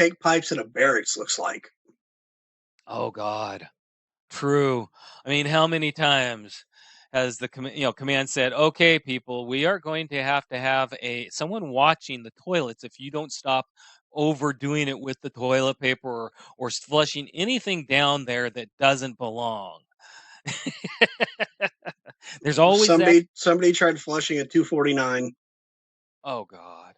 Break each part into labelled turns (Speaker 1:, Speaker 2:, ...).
Speaker 1: take pipes in a barracks looks like.
Speaker 2: Oh God. True. I mean, how many times has the command said, "Okay, people, we are going to have a someone watching the toilets if you don't stop overdoing it with the toilet paper or flushing anything down there that doesn't belong." There's always that.
Speaker 1: Somebody tried flushing a 249.
Speaker 2: Oh God.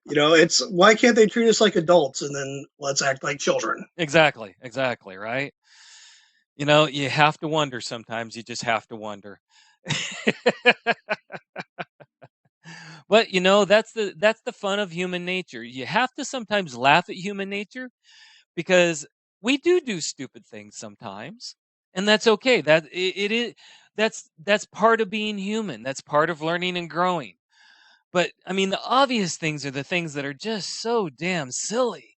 Speaker 1: It's why can't they treat us like adults and then let's act like children?
Speaker 2: Exactly. Exactly. Right. You have to wonder sometimes. You just have to wonder. But that's the fun of human nature. You have to sometimes laugh at human nature because we do stupid things sometimes, and that's okay. It is that's part of being human. That's part of learning and growing. But I mean, the obvious things are the things that are just so damn silly.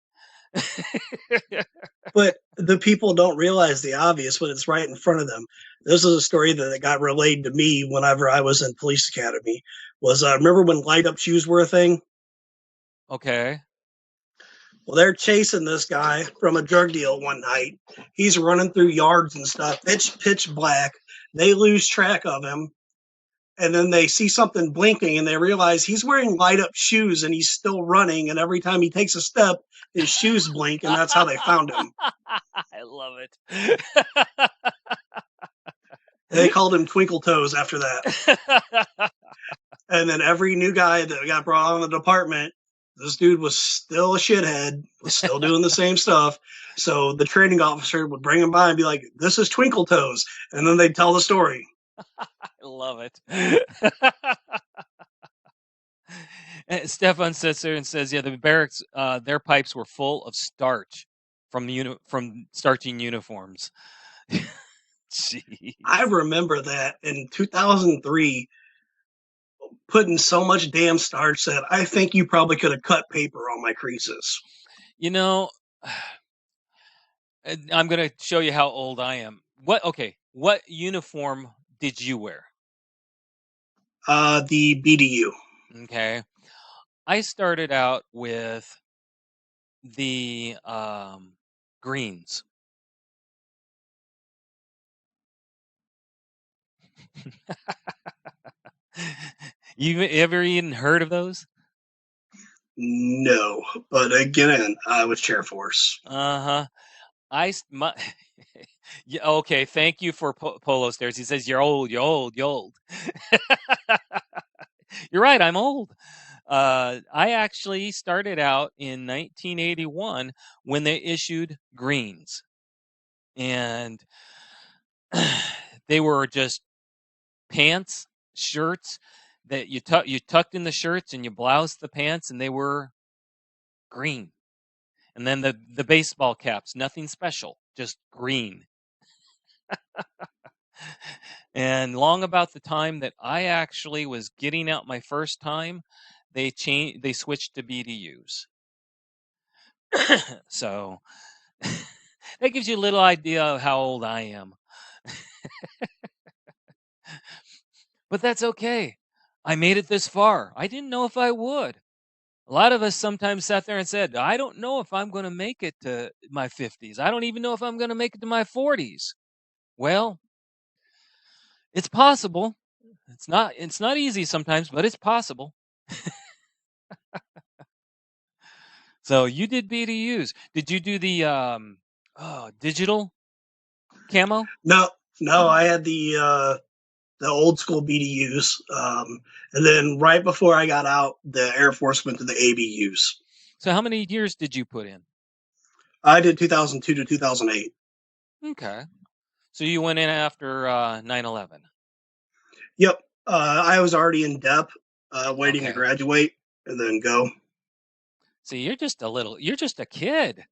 Speaker 1: But the people don't realize the obvious when it's right in front of them. This is a story that got relayed to me whenever I was in police academy. Was remember when light up shoes were a thing?
Speaker 2: Okay.
Speaker 1: Well, they're chasing this guy from a drug deal one night. He's running through yards and stuff. It's pitch black. They lose track of him. And then they see something blinking and they realize he's wearing light up shoes and he's still running. And every time he takes a step, his shoes blink. And that's how they found him.
Speaker 2: I love it.
Speaker 1: They called him Twinkle Toes after that. And then every new guy that got brought on the department, this dude was still a shithead, was still doing the same stuff. So the training officer would bring him by and be like, "This is Twinkle Toes." And then they'd tell the story.
Speaker 2: I love it. Stefan sits there and says, "Yeah, the barracks, their pipes were full of starch from starching uniforms." Jeez.
Speaker 1: I remember that in 2003, putting so much damn starch that I think you probably could have cut paper on my creases.
Speaker 2: You know, I'm gonna show you how old I am. What uniform did you wear?
Speaker 1: The BDU.
Speaker 2: Okay. I started out with the greens. You ever even heard of those?
Speaker 1: No, but again, I was chair force.
Speaker 2: Uh-huh. My yeah, okay, thank you for Polo Stairs. He says you're old, you're old, you're old. You're right, I'm old. I actually started out in 1981 when they issued greens. And they were just pants, shirts that you tucked in the shirts and you bloused the pants and they were green. And then the baseball caps, nothing special, just green. And long about the time that I actually was getting out my first time, they switched to BDUs. So that gives you a little idea of how old I am. But that's okay. I made it this far. I didn't know if I would. A lot of us sometimes sat there and said, I don't know if I'm going to make it to my 50s. I don't even know if I'm going to make it to my 40s. Well, it's possible. It's not easy sometimes, but it's possible. So you did BDUs. Did you do the digital camo?
Speaker 1: No, no, I had the old school BDUs, and then right before I got out, the Air Force went to the ABUs.
Speaker 2: So how many years did you put in?
Speaker 1: I did 2002 to 2008.
Speaker 2: Okay. So you went in after 9/11.
Speaker 1: Yep, I was already in DEP, waiting to
Speaker 2: Okay.
Speaker 1: graduate and then go.
Speaker 2: See, you're just a kid.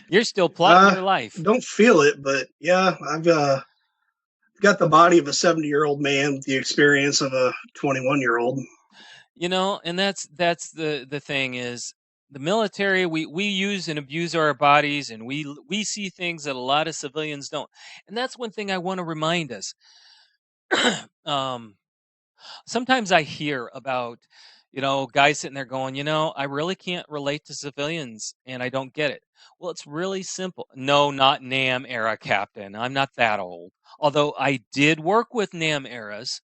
Speaker 2: You're still plotting
Speaker 1: Uh,
Speaker 2: your life.
Speaker 1: don't feel it, but yeah, I've got the body of a 70-year-old man, the experience of a 21-year-old.
Speaker 2: And that's the thing is the military we use and abuse our bodies and we see things that a lot of civilians don't. And that's one thing I want to remind us. um Sometimes I hear about Guys sitting there going, I really can't relate to civilians and I don't get it. Well, it's really simple. No, not NAM era, Captain. I'm not that old. Although I did work with NAM eras,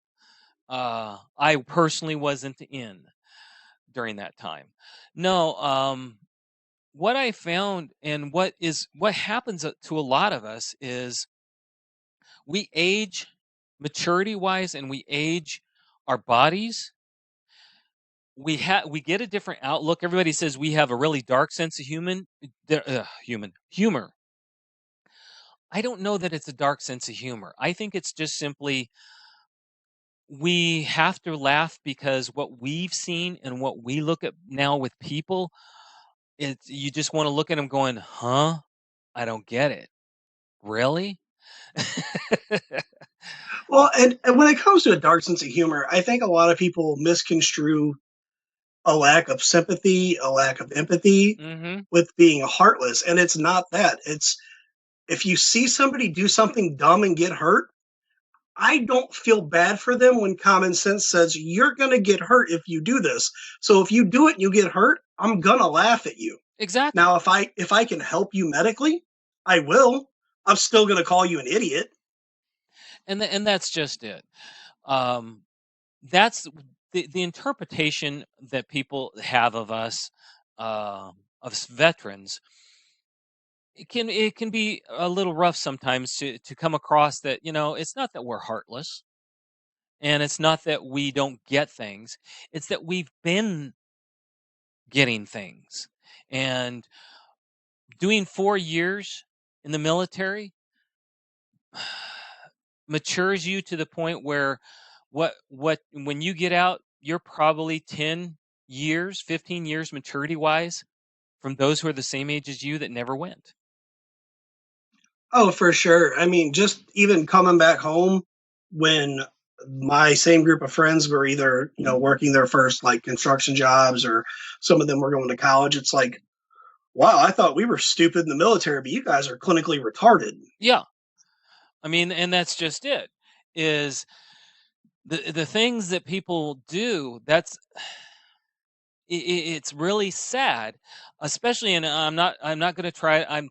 Speaker 2: I personally wasn't in during that time. No, what I found and what happens to a lot of us is we age maturity wise and we age our bodies. We get a different outlook. Everybody says we have a really dark sense of human humor. I don't know that it's a dark sense of humor. I think it's just simply we have to laugh because what we've seen and what we look at now with people, you just want to look at them going, "Huh? I don't get it. Really?"
Speaker 1: Well, and when it comes to a dark sense of humor, I think a lot of people misconstrue a lack of sympathy, a lack of empathy
Speaker 2: Mhm.
Speaker 1: with being heartless. And it's not that. It's if you see somebody do something dumb and get hurt, I don't feel bad for them when common sense says you're going to get hurt if you do this. So if you do it and you get hurt, I'm going to laugh at you.
Speaker 2: Exactly.
Speaker 1: Now if I can help you medically, I will. I'm still going to call you an idiot.
Speaker 2: And that's just it. Um that's the interpretation that people have of us, of veterans. It can be a little rough sometimes to come across that it's not that we're heartless and it's not that we don't get things. It's that we've been getting things, and doing 4 years in the military matures you to the point where what when you get out, you're probably 10 years, 15 years maturity wise from those who are the same age as you that never went.
Speaker 1: Oh, for sure. I mean, just even coming back home when my same group of friends were either, working their first like construction jobs or some of them were going to college, it's like, wow, I thought we were stupid in the military, but you guys are clinically retarded.
Speaker 2: Yeah. I mean, and that's just it. Is the things that people do, it's really sad, especially, and I'm not going to try, I'm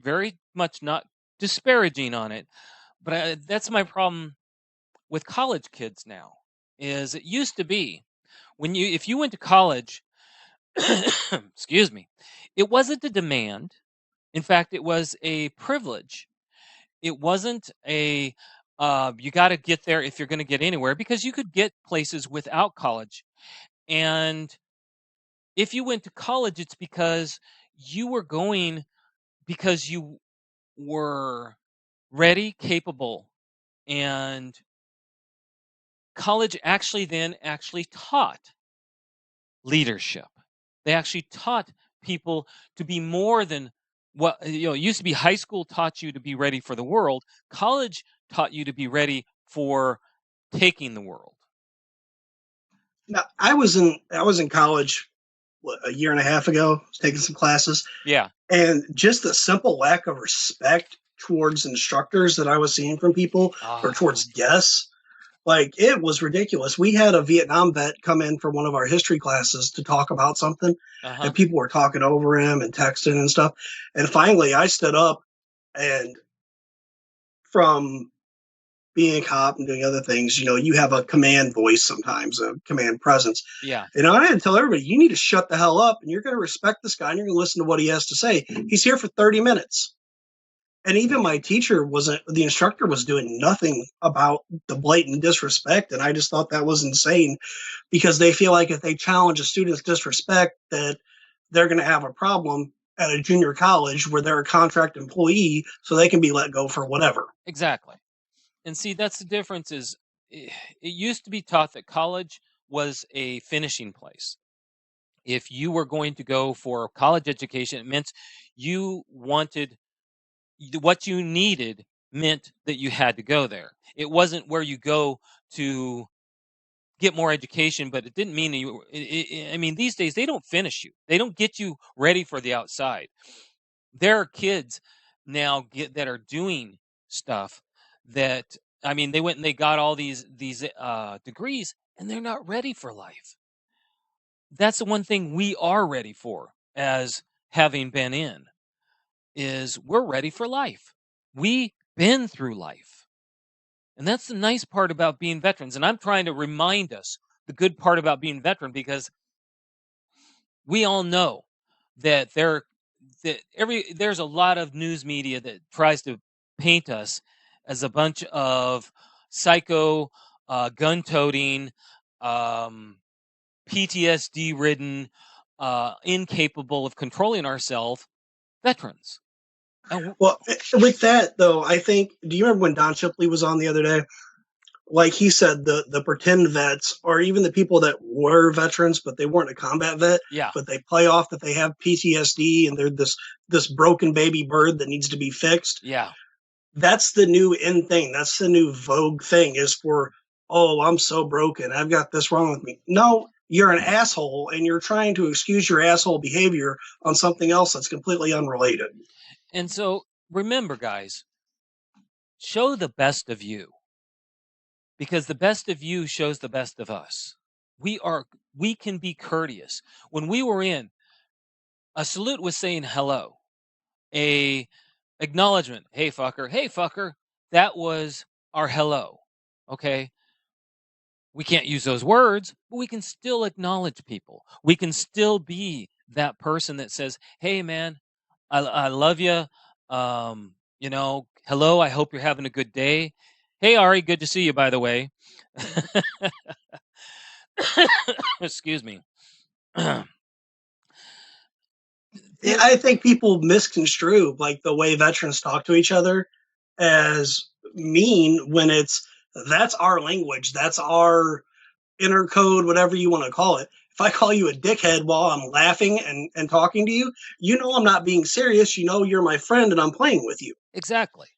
Speaker 2: very much not disparaging on it, but that's my problem with college kids now. Is it used to be when you if you went to college, excuse me, it wasn't a demand. In fact, it was a privilege. It wasn't a you got to get there if you're going to get anywhere, because you could get places without college. And if you went to college, it's because you were going because you were ready, capable, and college actually then actually taught leadership. They actually taught people to be more than what it used to be. High school taught you to be ready for the world. College taught you to be ready for taking the world.
Speaker 1: Now, I was in college a year and a half ago, taking some classes,
Speaker 2: Yeah.
Speaker 1: and just the simple lack of respect towards instructors that I was seeing from people or
Speaker 2: Ah.
Speaker 1: towards guests. Like it was ridiculous. We had a Vietnam vet come in for one of our history classes to talk about something,
Speaker 2: Uh huh.
Speaker 1: and people were talking over him and texting and stuff. And finally, I stood up and from being a cop and doing other things, you have a command voice sometimes, a command presence.
Speaker 2: Yeah.
Speaker 1: And I had to tell everybody, you need to shut the hell up and you're going to respect this guy and you're going to listen to what he has to say. He's here for 30 minutes. And even my teacher the instructor was doing nothing about the blatant disrespect. And I just thought that was insane because they feel like if they challenge a student's disrespect, that they're going to have a problem at a junior college where they're a contract employee so they can be let go for whatever.
Speaker 2: Exactly. And see, that's the difference. Is it used to be taught that college was a finishing place. If you were going to go for a college education, it meant you wanted what you needed, meant that you had to go there. It wasn't where you go to get more education, but it didn't mean that you. I mean, these days they don't finish you. They don't get you ready for the outside. There are kids now that are doing stuff that, I mean, they went and they got all these degrees, and they're not ready for life. that's the one thing we are ready for as having been in, is we're ready for life. We've been through life. And that's the nice part about being veterans. And I'm trying to remind us the good part about being veteran, because we all know that there's a lot of news media that tries to paint us as a bunch of psycho, gun-toting, um, PTSD-ridden, incapable of controlling ourselves veterans. And
Speaker 1: Well, with that though, I think. Do you remember when Don Shipley was on the other day? Like he said, the pretend vets, or even the people that were veterans but they weren't a combat vet,
Speaker 2: yeah,
Speaker 1: but they play off that they have PTSD and they're this broken baby bird that needs to be fixed.
Speaker 2: yeah.
Speaker 1: That's the new in thing. That's the new vogue thing, is for, oh, I'm so broken. I've got this wrong with me. No, you're an asshole and you're trying to excuse your asshole behavior on something else that's completely unrelated.
Speaker 2: And so remember, guys, show the best of you, because the best of you shows the best of us. We can be courteous. When we were in, a salute was saying hello. A acknowledgement, hey fucker, that was our hello. Okay? We can't use those words, but we can still acknowledge people. We can still be that person that says, hey man, I love you. Hello, I hope you're having a good day. Hey Ari, good to see you, by the way. Excuse me.
Speaker 1: Yeah,
Speaker 2: There,
Speaker 1: I think people misconstrue like the way veterans talk to each other as mean, when it's, that's our language, that's our inner code, whatever you want to call it. If I call you a dickhead while I'm laughing and talking to you, you know I'm not being serious. You know you're my friend and I'm playing with you.
Speaker 2: exactly.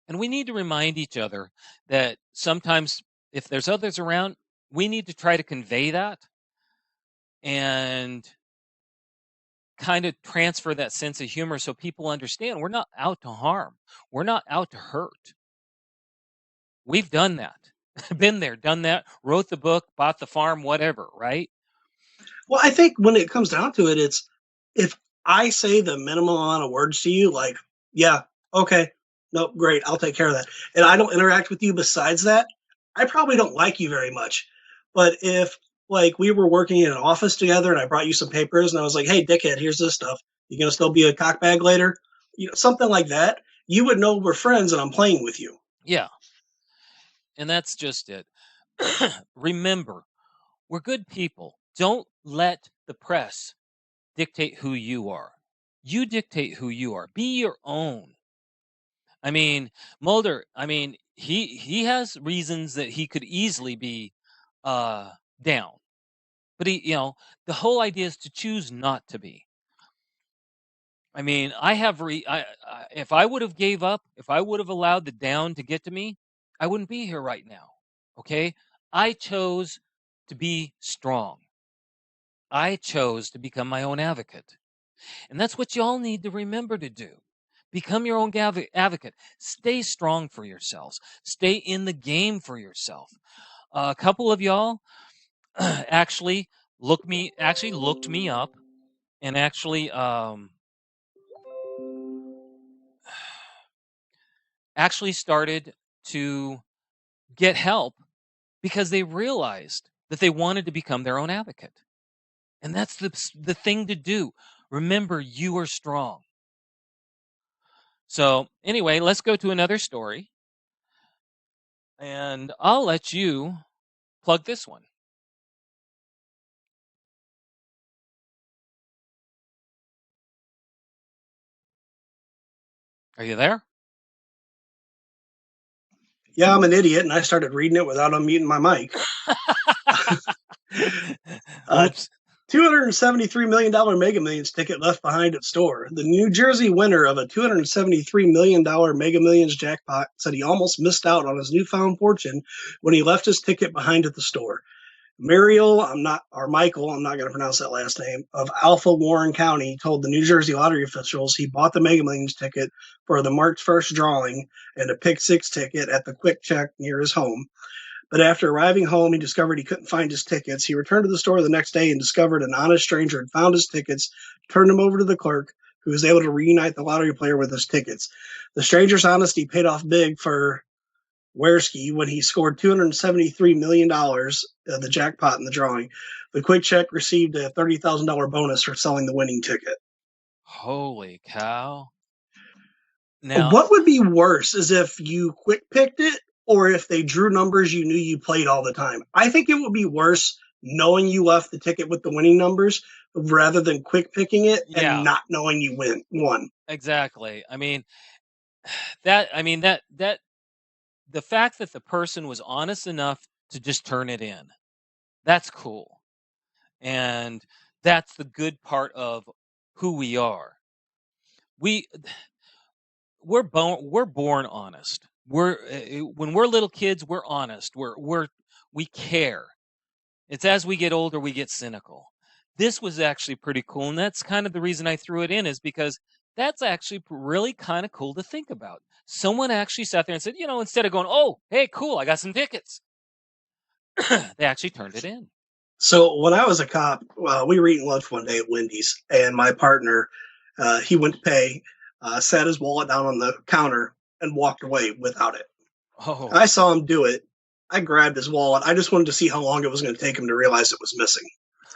Speaker 2: And we need to remind each other that sometimes, if there's others around, we need to try to convey that and kind of transfer that sense of humor so people understand we're not out to harm. We're not out to hurt. We've done that. Been there, done that, wrote the book, bought the farm, whatever, right?
Speaker 1: Well, I think when it comes down to it, it's, if I say the minimum amount of words to you, like, yeah, okay, nope, great, I'll take care of that, and I don't interact with you besides that, I probably don't like you very much. But if, like, we were working in an office together and I brought you some papers and I was like, hey, dickhead, here's this stuff. You gonna still be a cockbag later? Something like that. You would know we're friends and I'm playing with you.
Speaker 2: Yeah. And that's just it. Remember, we're good people. Don't let the press dictate who you are. You dictate who you are. Be your own. I mean, Mulder, he has reasons that he could easily be uh down. But the whole idea is to choose not to be. I mean, if I would have gave up, if I would have allowed the down to get to me, I wouldn't be here right now. Okay? I chose to be strong. I chose to become my own advocate. And that's what y'all need to remember to do. Become your own advocate. Stay strong for yourselves. Stay in the game for yourself. A couple of y'all looked me up and actually started to get help because they realized that they wanted to become their own advocate. And that's the thing to do. Remember, you are strong. So, anyway, let's go to another story. And I'll let you plug this one. Are you there?
Speaker 1: Yeah, I'm an idiot and I started reading it without unmuting my mic.
Speaker 2: Oops.
Speaker 1: $273 million Mega Millions ticket left behind at store. The New Jersey winner of a $273 million Mega Millions jackpot said he almost missed out on his newfound fortune when he left his ticket behind at the store. Michael, I'm not going to pronounce that last name, of Alpha Warren County told the New Jersey lottery officials he bought the Mega Millions ticket for the March 1st drawing and a Pick 6 ticket at the Quick Check near his home. But after arriving home, he discovered he couldn't find his tickets. He returned to the store the next day and discovered an honest stranger had found his tickets, turned them over to the clerk, who was able to reunite the lottery player with his tickets. The stranger's honesty paid off big for Wersky when he scored $273 million, the jackpot in the drawing. The quick check received a $30,000 bonus for selling the winning ticket.
Speaker 2: Holy cow. Now,
Speaker 1: What would be worse is if you quick picked it or if they drew numbers you knew you played all the time. I think it would be worse knowing you left the ticket with the winning numbers rather than quick picking it and
Speaker 2: yeah,
Speaker 1: not knowing you won.
Speaker 2: exactly. I mean, that the fact that the person was honest enough to just turn it in, that's cool. And that's the good part of who we are. We we're born honest. When we're little kids, we're honest. We care. It's as we get older we get cynical. This was actually pretty cool, and that's kind of the reason I threw it in, is because that's actually really kind of cool to think about. Someone actually sat there and said, instead of going, "Oh, hey, cool, I got some tickets," they actually turned it in.
Speaker 1: So when I was a cop, we were eating lunch one day at Wendy's, and my partner, he went to pay, sat his wallet down on the counter, and walked away without it.
Speaker 2: Oh,
Speaker 1: I saw him do it. I grabbed his wallet. I just wanted to see how long it was going to take him to realize it was missing.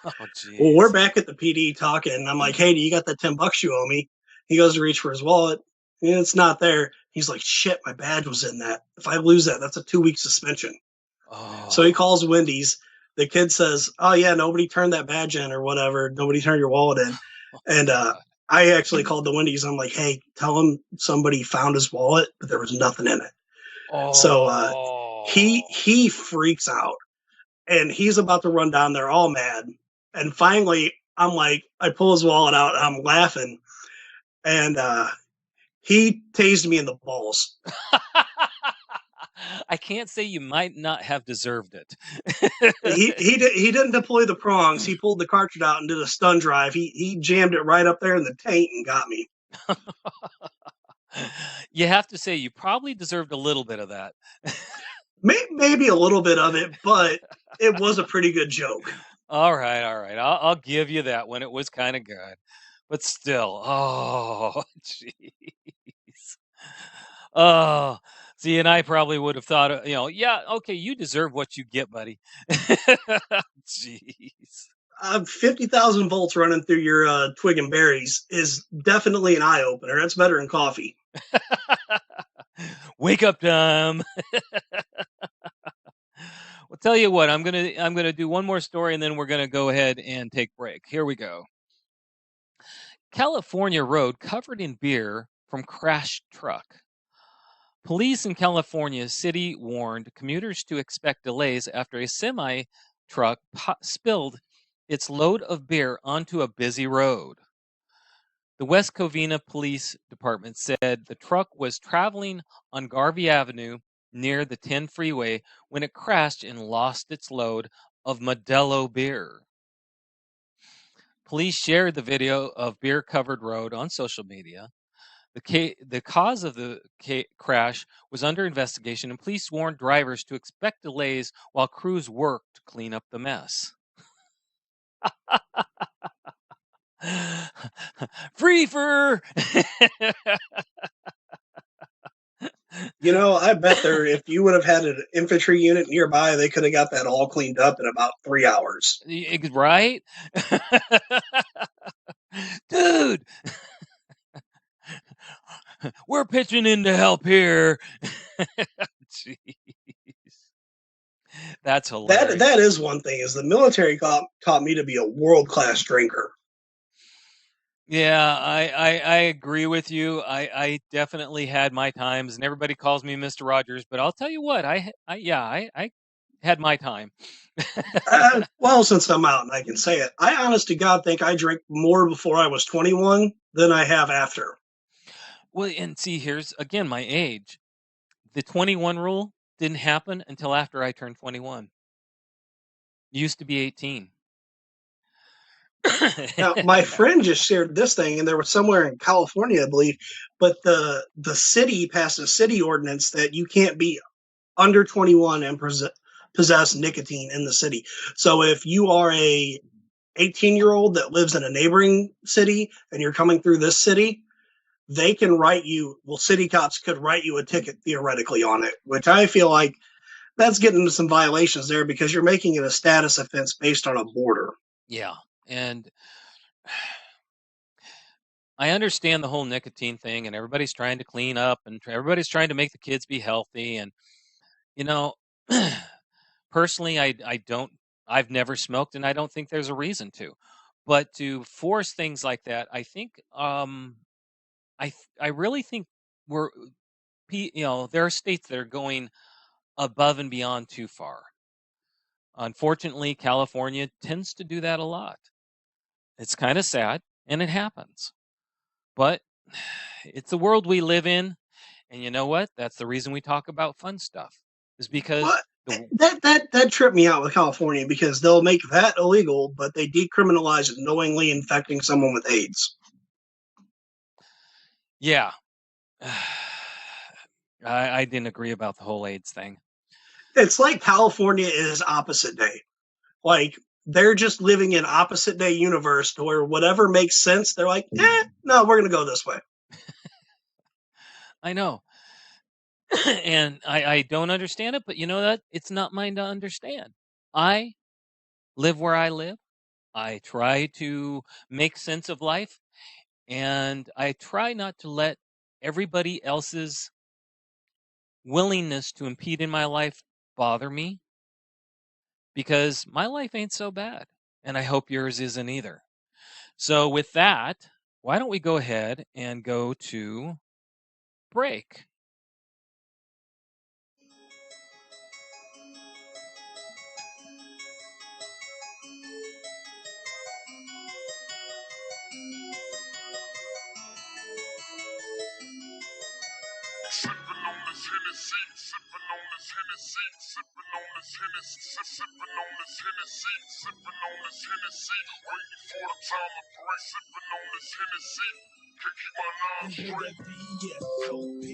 Speaker 2: oh,
Speaker 1: Well, we're
Speaker 2: jeez.
Speaker 1: back at the PD talking. I'm like, "Hey, do you got that $10 you owe me?" He goes to reach for his wallet. And it's not there. He's like, "Shit, my badge was in that. If I lose that, that's a 2-week suspension." So he
Speaker 2: Oh,
Speaker 1: calls Wendy's. The kid says, "Oh yeah, nobody turned that badge in or whatever. Nobody turned your wallet in." And
Speaker 2: God.
Speaker 1: I actually called the Wendy's. I'm like, "Hey, tell him somebody found his wallet, but there was nothing in it." So he
Speaker 2: Oh.
Speaker 1: he freaks out and he's about to run down there all mad. And finally, I'm like, I pull his wallet out. I'm laughing, and he tased me in the balls.
Speaker 2: I can't say you might not have deserved it.
Speaker 1: He didn't deploy the prongs. He pulled the cartridge out and did a stun drive. He jammed it right up there in the taint and got me.
Speaker 2: You have to say you probably deserved a little bit of that.
Speaker 1: Maybe a little bit of it, but it was a pretty good joke.
Speaker 2: All right, all right. I'll give you that one. It was kind of good, but still, oh, jeez. Oh, see, and I probably would have thought, yeah, okay, you deserve what you get, buddy. Jeez.
Speaker 1: 50,000 volts running through your twig and berries is definitely an eye opener. That's better than coffee.
Speaker 2: Wake up time. Well, tell you what, I'm gonna do one more story, and then we're gonna go ahead and take break. Here we go. California road covered in beer from crashed truck. Police in California City warned commuters to expect delays after a semi truck spilled its load of beer onto a busy road. The West Covina Police Department said the truck was traveling on Garvey Avenue near the 10 freeway when it crashed and lost its load of Modelo beer. Police shared the video of beer covered road on social media. The cause of the crash was under investigation, and police warned drivers to expect delays while crews worked to clean up the mess. Free fur!
Speaker 1: I bet there, if you would have had an infantry unit nearby, they could have got that all cleaned up in about 3 hours.
Speaker 2: Right? Dude, we're pitching in to help here. Jeez. That's hilarious.
Speaker 1: That is one thing. Is the military taught me to be a world class drinker.
Speaker 2: Yeah, I agree with you. I definitely had my times, and everybody calls me Mr. Rogers, but I'll tell you what, I had my time.
Speaker 1: Well, since I'm out and I can say it, I honest to God think I drank more before I was 21 than I have after.
Speaker 2: Well, and see, here's again my age. The 21 rule didn't happen until after I turned 21. Used to be 18.
Speaker 1: Now, my friend just shared this thing, and there was somewhere in California, I believe, but the city passed a city ordinance that you can't be under 21 and possess nicotine in the city. So if you are a 18-year-old that lives in a neighboring city and you're coming through this city, they can write you, well, city cops could write you a ticket theoretically on it, which I feel like that's getting into some violations there because you're making it a status offense based on a border.
Speaker 2: Yeah. And I understand the whole nicotine thing, and everybody's trying to clean up, and everybody's trying to make the kids be healthy. And, you know, personally, I don't, I've never smoked, and I don't think there's a reason to. But to force things like that, I think, I really think we're, there are states that are going above and beyond too far. Unfortunately, California tends to do that a lot. It's kind of sad, and it happens. But it's the world we live in, and you know what? That's the reason we talk about fun stuff. Is because
Speaker 1: But that tripped me out with California because they'll make that illegal, but they decriminalize it knowingly infecting someone with AIDS.
Speaker 2: yeah, I didn't agree about the whole AIDS thing.
Speaker 1: It's like California is opposite day. Like they're just living in opposite day universe to where whatever makes sense, they're like, no, we're gonna go this way.
Speaker 2: I know. And I don't understand it, but you know that it's not mine to understand. I live where I live. I try to make sense of life, and I try not to let everybody else's willingness to impede in my life bother me because my life ain't so bad, and I hope yours isn't either. So, with that, why don't we go ahead and go to break?
Speaker 3: Sipping on this Hennessy, sipping on this Hennessy, sipping on this Hennessy, sipping on this Hennessy, sipping on this Hennessy, waiting for the time to break, sipping on this Hennessy. Can't keep my nine straight. VSOP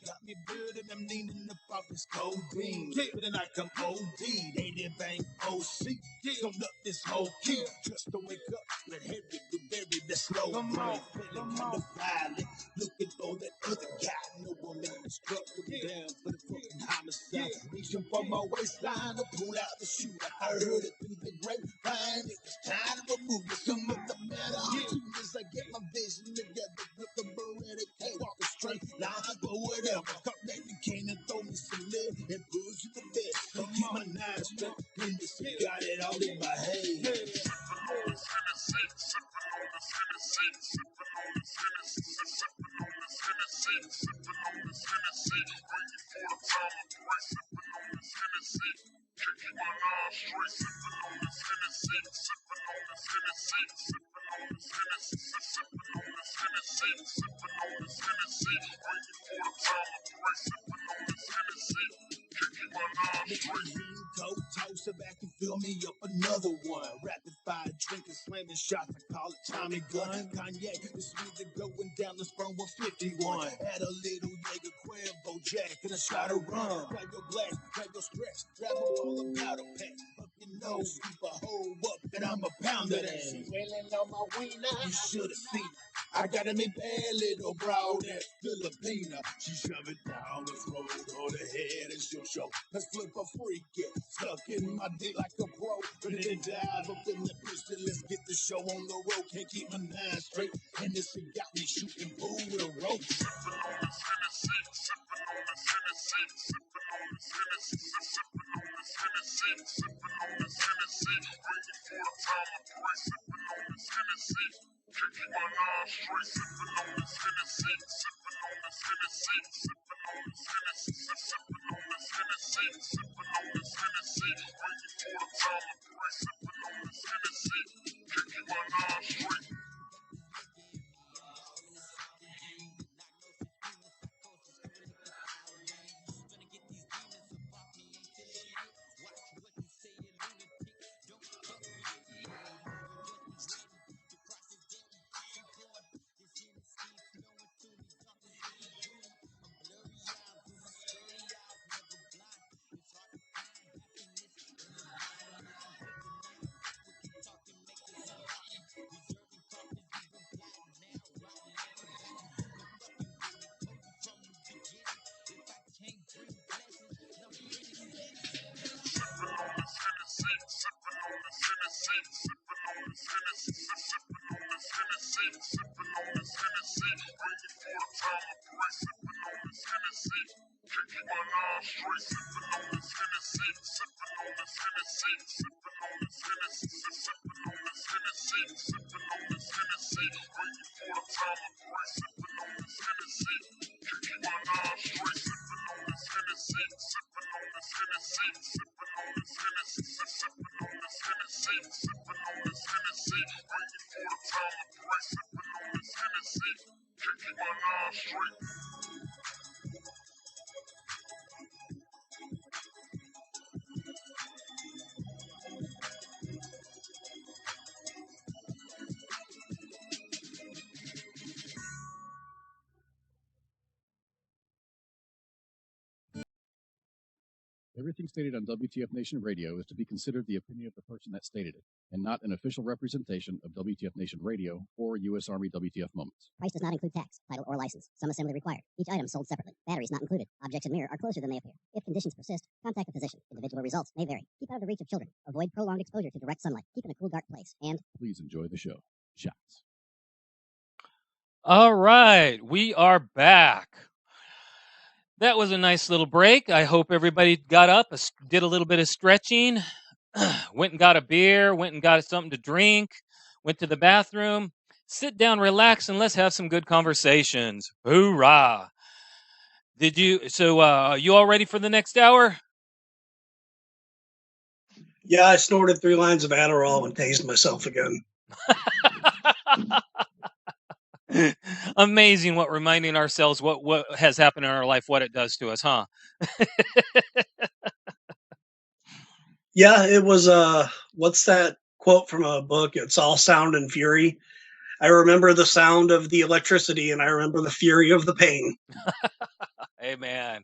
Speaker 3: got me good and I'm leaning up off this codeine. Feeling like I'm OD, they did bang OC. Don't up this whole key just to wake up, but heavy to bury the slow. Come on, feeling kind of violent, looking for that other guy. No woman struck him down for the fucking homicide. Reaching for my waistline to pull out the shooter. I heard it through the grapevine. It was time to remove it. Some of the matter. Soon as I get my vision together, with the Beretta K, walking straight line for whatever. Come back the cane and throw me some lead and push to the bed. Don't keep my nine straight. In this, got it all in my head. Sipping on this Hennessy, sipping on this Hennessy, sipping on this Hennessy, sipping on this Hennessy, sipping on this Hennessy, waiting for the time to break, sipping on this Hennessy. Can't keep my nine straight, sipping on this Hennessy, sipping on this Hennessy, sipping on this Hennessy, sipping on this Hennessy, sipping on this Hennessy, waiting for the time to break, sipping on this Hennessy. Can't keep my nine straight. Cold toast back and fill me up another one. Rapid fire drinking, slamming shots. I call it Tommy Gun. Kanye, this music going down the sprung 151. Add a little Jaeger Cuervo Jack and a shot of rum. Grab your glass, grab your stretch, grab a ball of powder pack. Up your nose, keep a hole up, and I'm a pounder that. She wailing on my wiener. You should have seen it. I got a bad little broad that Filipina. She shove it down the throat on the head and she'll show. Let's flip a freak it. Stuck in my dick like a pro. But then dive up in the pistol. Let's get the show on the road. Can't keep my nine straight. And this shit got me shooting pool with a rope. Sipping on this Hennessy. Sipping on this Hennessy. Sipping on this Hennessy. Sipping on this Hennessy. Sipping on this Hennessy. Waiting for the time to break. Sipping on this Hennessy. Can't keep my nine straight, sipping on this Hennessy, sipping on this Hennessy, sipping on this Hennessy, sipping on this Hennessy, sipping on this Hennessy, waiting for the time to break, sipping on this Hennessy, can't keep my nine straight. this Hennessy, waiting for the time of grace, sipping on this Hennessy. Can't keep my nine straight, sipping on this Hennessy, sipping on this Hennessy, sipping on this Hennessy, sipping on this Hennessy, sipping on this Hennessy, waiting for the time of grace, sipping on this Hennessy. Can't keep my nine straight.
Speaker 4: Everything stated on WTF Nation Radio is to be considered the opinion of the person that stated it, and not an official representation of WTF Nation Radio or U.S. Army WTF Moments.
Speaker 5: Price does not include tax, title, or license. Some assembly required. Each item sold separately. Batteries not included. Objects in mirror are closer than they appear. If conditions persist, contact a physician. Individual results may vary. Keep out of the reach of children. Avoid prolonged exposure to direct sunlight. Keep in a cool, dark place. And
Speaker 4: please enjoy the show. Shots.
Speaker 2: All right, we are back. That was a nice little break. I hope everybody got up, did a little bit of stretching, went and got a beer, went and got something to drink, went to the bathroom. Sit down, relax, and let's have some good conversations. Hoorah! You all ready for the next hour?
Speaker 1: Yeah, I snorted 3 lines of Adderall and tased myself again.
Speaker 2: Amazing what reminding ourselves what has happened in our life, what it does to us, huh?
Speaker 1: Yeah, it was what's that quote from a book? It's all sound and fury. I remember the sound of the electricity and I remember the fury of the pain.
Speaker 2: Amen.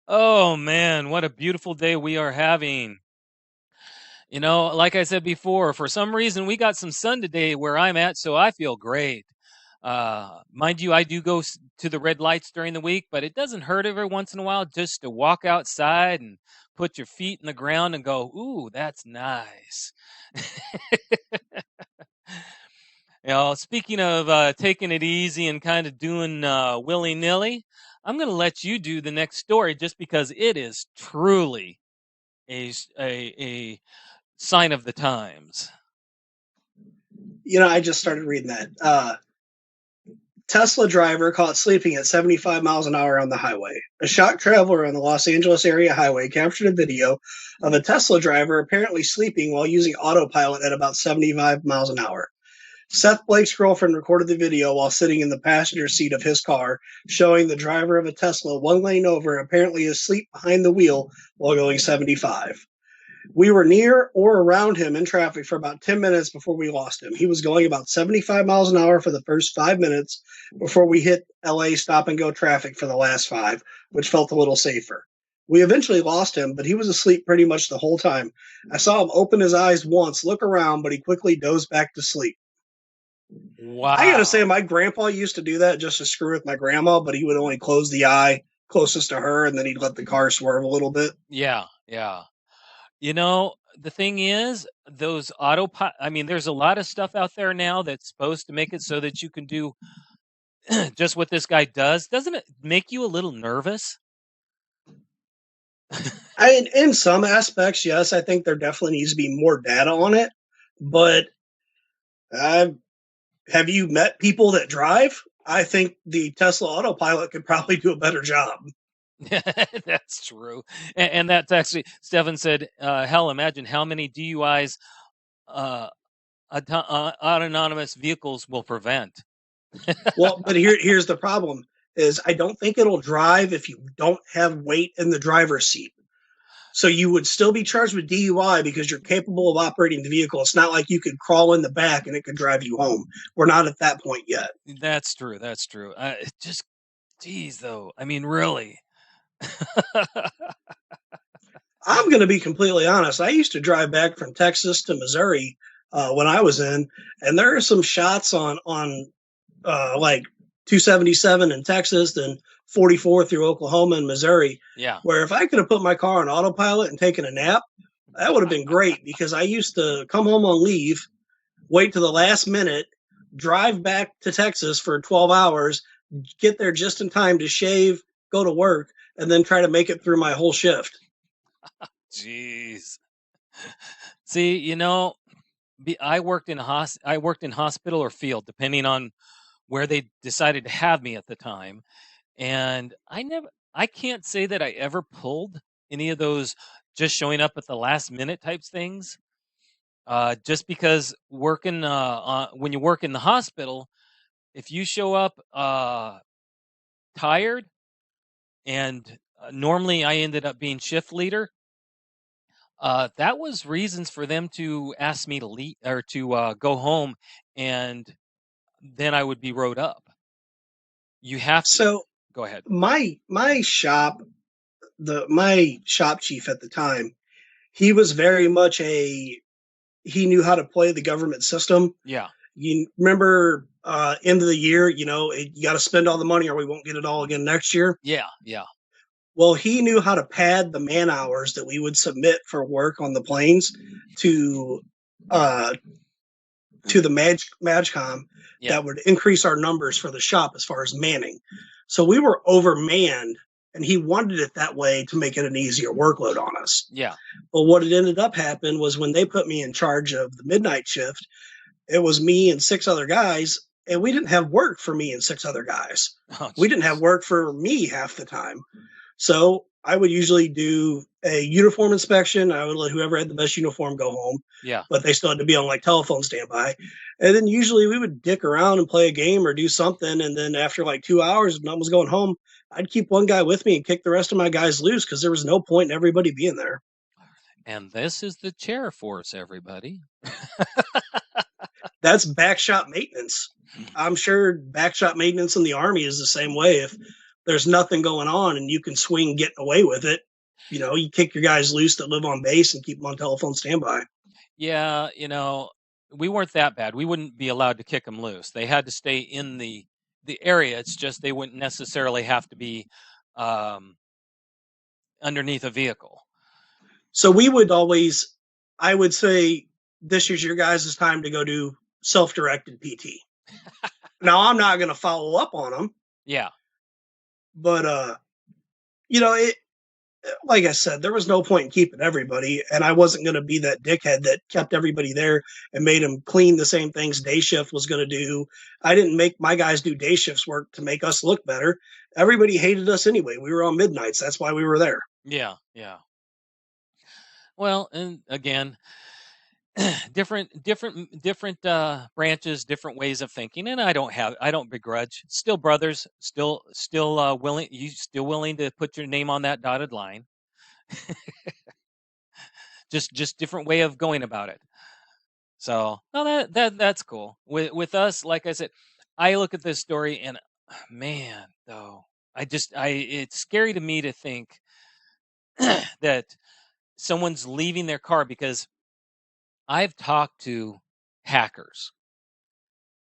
Speaker 2: Oh man, what a beautiful day we are having. You know, like I said before, for some reason we got some sun today where I'm at, so I feel great. Mind you, I do go to the red lights during the week, but it doesn't hurt every once in a while just to walk outside and put your feet in the ground and go, ooh, that's nice. Speaking of taking it easy and kind of doing willy-nilly, I'm going to let you do the next story just because it is truly a sign of the times.
Speaker 1: You know, I just started reading that. Tesla driver caught sleeping at 75 miles an hour on the highway. A shocked traveler on the Los Angeles area highway captured a video of a Tesla driver apparently sleeping while using autopilot at about 75 miles an hour. Seth Blake's girlfriend recorded the video while sitting in the passenger seat of his car, showing the driver of a Tesla 1 lane over apparently asleep behind the wheel while going 75. We were near or around him in traffic for about 10 minutes before we lost him. He was going about 75 miles an hour for the first 5 minutes before we hit LA stop-and-go traffic for the last 5, which felt a little safer. We eventually lost him, but he was asleep pretty much the whole time. I saw him open his eyes once, look around, but he quickly dozed back to sleep.
Speaker 2: Wow.
Speaker 1: I gotta say, my grandpa used to do that just to screw with my grandma, but he would only close the eye closest to her, and then he'd let the car swerve a little bit.
Speaker 2: Yeah. You know, the thing is, those there's a lot of stuff out there now that's supposed to make it so that you can do just what this guy does. Doesn't it make you a little nervous?
Speaker 1: In some aspects, yes. I think there definitely needs to be more data on it. But have you met people that drive? I think the Tesla autopilot could probably do a better job.
Speaker 2: That's true. And that's actually, Stefan said, hell, imagine how many DUIs autonomous vehicles will prevent.
Speaker 1: Well, but here's the problem is I don't think it'll drive if you don't have weight in the driver's seat. So you would still be charged with DUI because you're capable of operating the vehicle. It's not like you could crawl in the back and it could drive you home. We're not at that point yet.
Speaker 2: That's true. Geez, though. I mean, really.
Speaker 1: I'm going to be completely honest. I used to drive back from Texas to Missouri when I was in, and there are some shots on like 277 in Texas and 44 through Oklahoma and Missouri.
Speaker 2: Yeah.
Speaker 1: Where if I could have put my car on autopilot and taken a nap, that would have been great because I used to come home on leave, wait to the last minute, drive back to Texas for 12 hours, get there just in time to shave, go to work, and then try to make it through my whole shift.
Speaker 2: Jeez. See, you know, I worked in hospital or field, depending on where they decided to have me at the time. And I can't say that I ever pulled any of those just showing up at the last minute types things. Just because when you work in the hospital, if you show up tired, and normally I ended up being shift leader, that was reasons for them to ask me to leave or to go home, and then I would be rode up. You have to
Speaker 1: So
Speaker 2: go ahead.
Speaker 1: my shop chief at the time, he was very much he knew how to play the government system.
Speaker 2: Yeah.
Speaker 1: You remember end of the year, you got to spend all the money or we won't get it all again next year.
Speaker 2: Yeah.
Speaker 1: Well, he knew how to pad the man hours that we would submit for work on the planes to the MAGCOM that would increase our numbers for the shop as far as manning. So we were overmanned, and he wanted it that way to make it an easier workload on us.
Speaker 2: Yeah.
Speaker 1: But what had ended up happening was when they put me in charge of the midnight shift, it was me and 6 other guys, and we didn't have work for me and 6 other guys. We didn't have work for me half the time. So I would usually do a uniform inspection. I would let whoever had the best uniform go home.
Speaker 2: Yeah.
Speaker 1: But they still had to be on like telephone standby. And then usually we would dick around and play a game or do something. And then after like 2 hours, if no one was going home, I'd keep one guy with me and kick the rest of my guys loose because there was no point in everybody being there.
Speaker 2: And this is the chair force, everybody.
Speaker 1: That's backshop maintenance. I'm sure backshop maintenance in the Army is the same way. If there's nothing going on and you can swing getting away with it, you kick your guys loose that live on base and keep them on telephone standby.
Speaker 2: Yeah, we weren't that bad. We wouldn't be allowed to kick them loose. They had to stay in the area. It's just they wouldn't necessarily have to be underneath a vehicle.
Speaker 1: So we would I would say, this is your guys' time to go do self-directed PT. Now, I'm not going to follow up on them.
Speaker 2: Yeah.
Speaker 1: But, like I said, there was no point in keeping everybody, and I wasn't going to be that dickhead that kept everybody there and made them clean the same things day shift was going to do. I didn't make my guys do day shifts work to make us look better. Everybody hated us anyway. We were on midnights. That's why we were there.
Speaker 2: Yeah. Well, and again, different branches, different ways of thinking, and I don't begrudge. Still brothers, still willing to put your name on that dotted line. just different way of going about it. So no, that's cool. With us, like I said, I look at this story and man, though, it's scary to me to think that someone's leaving their car, because I've talked to hackers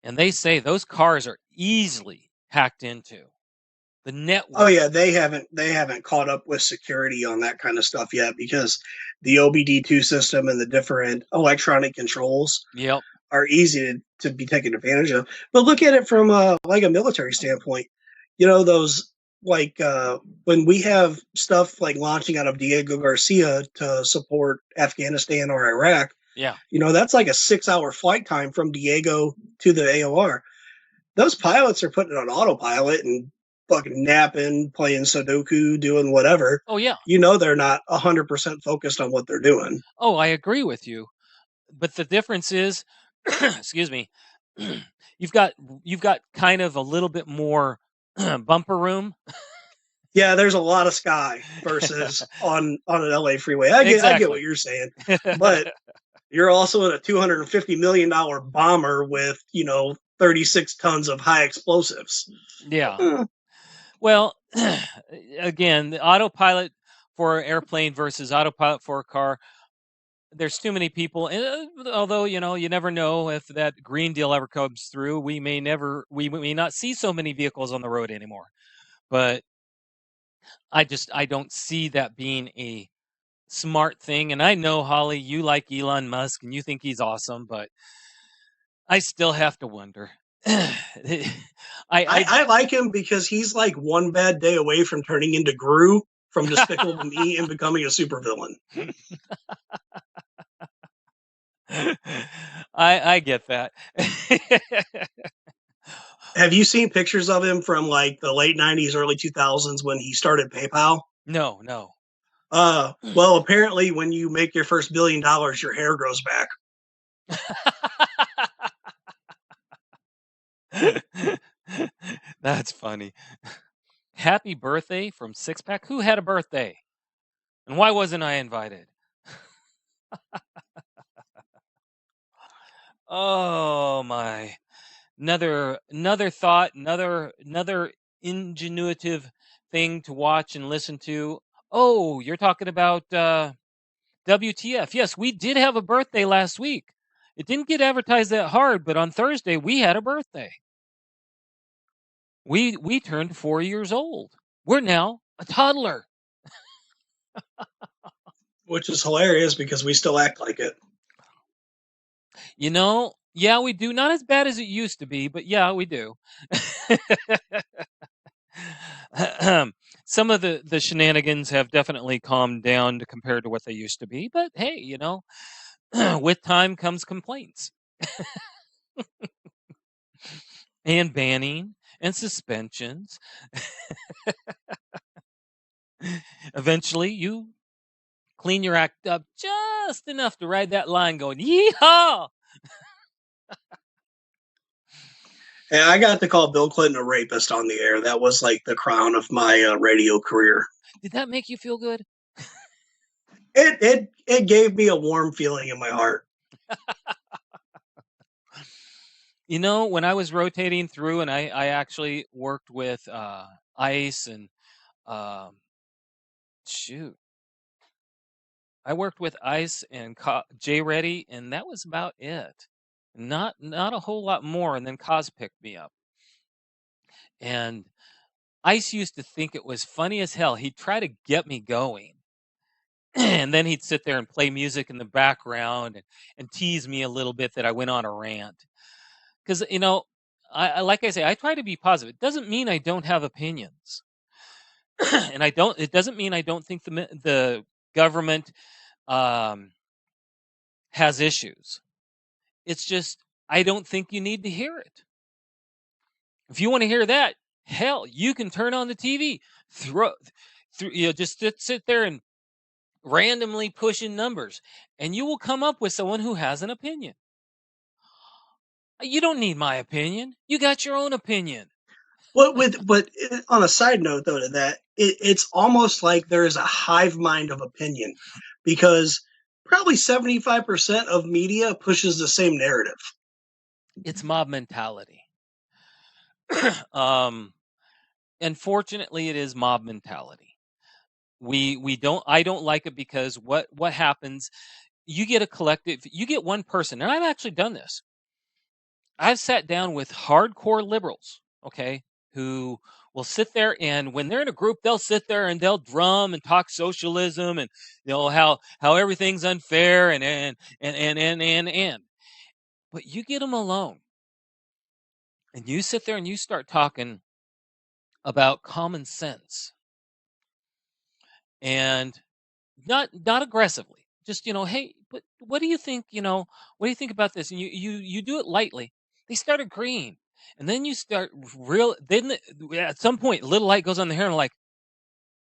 Speaker 2: and they say those cars are easily hacked into. The network.
Speaker 1: Oh yeah, they haven't caught up with security on that kind of stuff yet, because the OBD2 system and the different electronic controls are easy to be taken advantage of. But look at it from like a military standpoint. Those like when we have stuff like launching out of Diego Garcia to support Afghanistan or Iraq.
Speaker 2: Yeah.
Speaker 1: That's like a 6-hour flight time from Diego to the AOR. Those pilots are putting it on autopilot and fucking napping, playing Sudoku, doing whatever.
Speaker 2: Oh, yeah.
Speaker 1: They're not 100% focused on what they're doing.
Speaker 2: Oh, I agree with you. But the difference is, excuse me, you've got kind of a little bit more bumper room.
Speaker 1: Yeah, there's a lot of sky versus on an LA freeway. I get what you're saying. But you're also in a $250 million bomber with, 36 tons of high explosives.
Speaker 2: Yeah. Well, again, the autopilot for an airplane versus autopilot for a car, there's too many people. And although, you never know if that green deal ever comes through, we may not see so many vehicles on the road anymore. But I don't see that being a smart thing. And I know, Holly, you like Elon Musk and you think he's awesome, but I still have to wonder.
Speaker 1: I like him because he's like one bad day away from turning into Gru from Despicable Me and becoming a supervillain.
Speaker 2: I get that.
Speaker 1: Have you seen pictures of him from like the late 90s, early 2000s when he started PayPal?
Speaker 2: No, no.
Speaker 1: Well, apparently when you make your first $1 billion, your hair grows back.
Speaker 2: That's funny. Happy birthday from Six Pack. Who had a birthday? And why wasn't I invited? Oh my. Another thought, another ingenuitive thing to watch and listen to. Oh, you're talking about WTF. Yes, we did have a birthday last week. It didn't get advertised that hard, but on Thursday we had a birthday. We turned 4 years old. We're now a toddler.
Speaker 1: Which is hilarious because we still act like it.
Speaker 2: You know, yeah, we do. Not as bad as it used to be, but yeah, we do. Some of the shenanigans have definitely calmed down compared to what they used to be. But hey, with time comes complaints and banning and suspensions. Eventually, you clean your act up just enough to ride that line going, yeehaw!
Speaker 1: And I got to call Bill Clinton a rapist on the air. That was like the crown of my radio career.
Speaker 2: Did that make you feel good?
Speaker 1: It gave me a warm feeling in my heart.
Speaker 2: When I was rotating through and I actually worked with ICE and shoot. I worked with ICE and J Ready, and that was about it. Not a whole lot more. And then Koz picked me up. And ICE used to think it was funny as hell. He'd try to get me going. And then he'd sit there and play music in the background and tease me a little bit that I went on a rant. Because, I like I say, I try to be positive. It doesn't mean I don't have opinions. And it doesn't mean I don't think the government has issues. It's just, I don't think you need to hear it. If you want to hear that, hell, you can turn on the TV, just sit there and randomly push in numbers, and you will come up with someone who has an opinion. You don't need my opinion. You got your own opinion.
Speaker 1: But on a side note, though, to that, it's almost like there is a hive mind of opinion because probably 75% of media pushes the same narrative.
Speaker 2: It's mob mentality. Unfortunately, it is mob mentality. I don't like it because what happens, you get one person, and I've actually done this. I've sat down with hardcore liberals, okay, who will sit there, and when they're in a group, they'll sit there and they'll drum and talk socialism and how everything's unfair and but you get them alone and you sit there and you start talking about common sense and not aggressively, just hey, but what do you think, what do you think about this, and you do it lightly. They start agreeing, and then you start at some point a little light goes on the hair and like,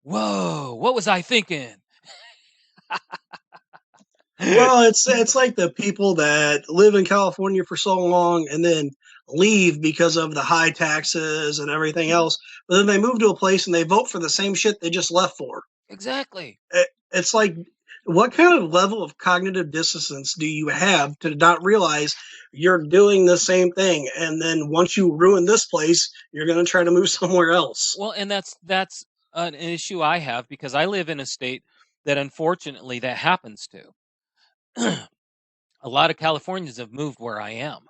Speaker 2: whoa, what was I thinking?
Speaker 1: Well, it's like the people that live in California for so long and then leave because of the high taxes and everything else, but then they move to a place and they vote for the same shit they just left for.
Speaker 2: Exactly.
Speaker 1: It's like, what kind of level of cognitive dissonance do you have to not realize you're doing the same thing, and then once you ruin this place, you're going to try to move somewhere else?
Speaker 2: Well, and that's an issue I have because I live in a state that unfortunately that happens to. A lot of Californians have moved where I am.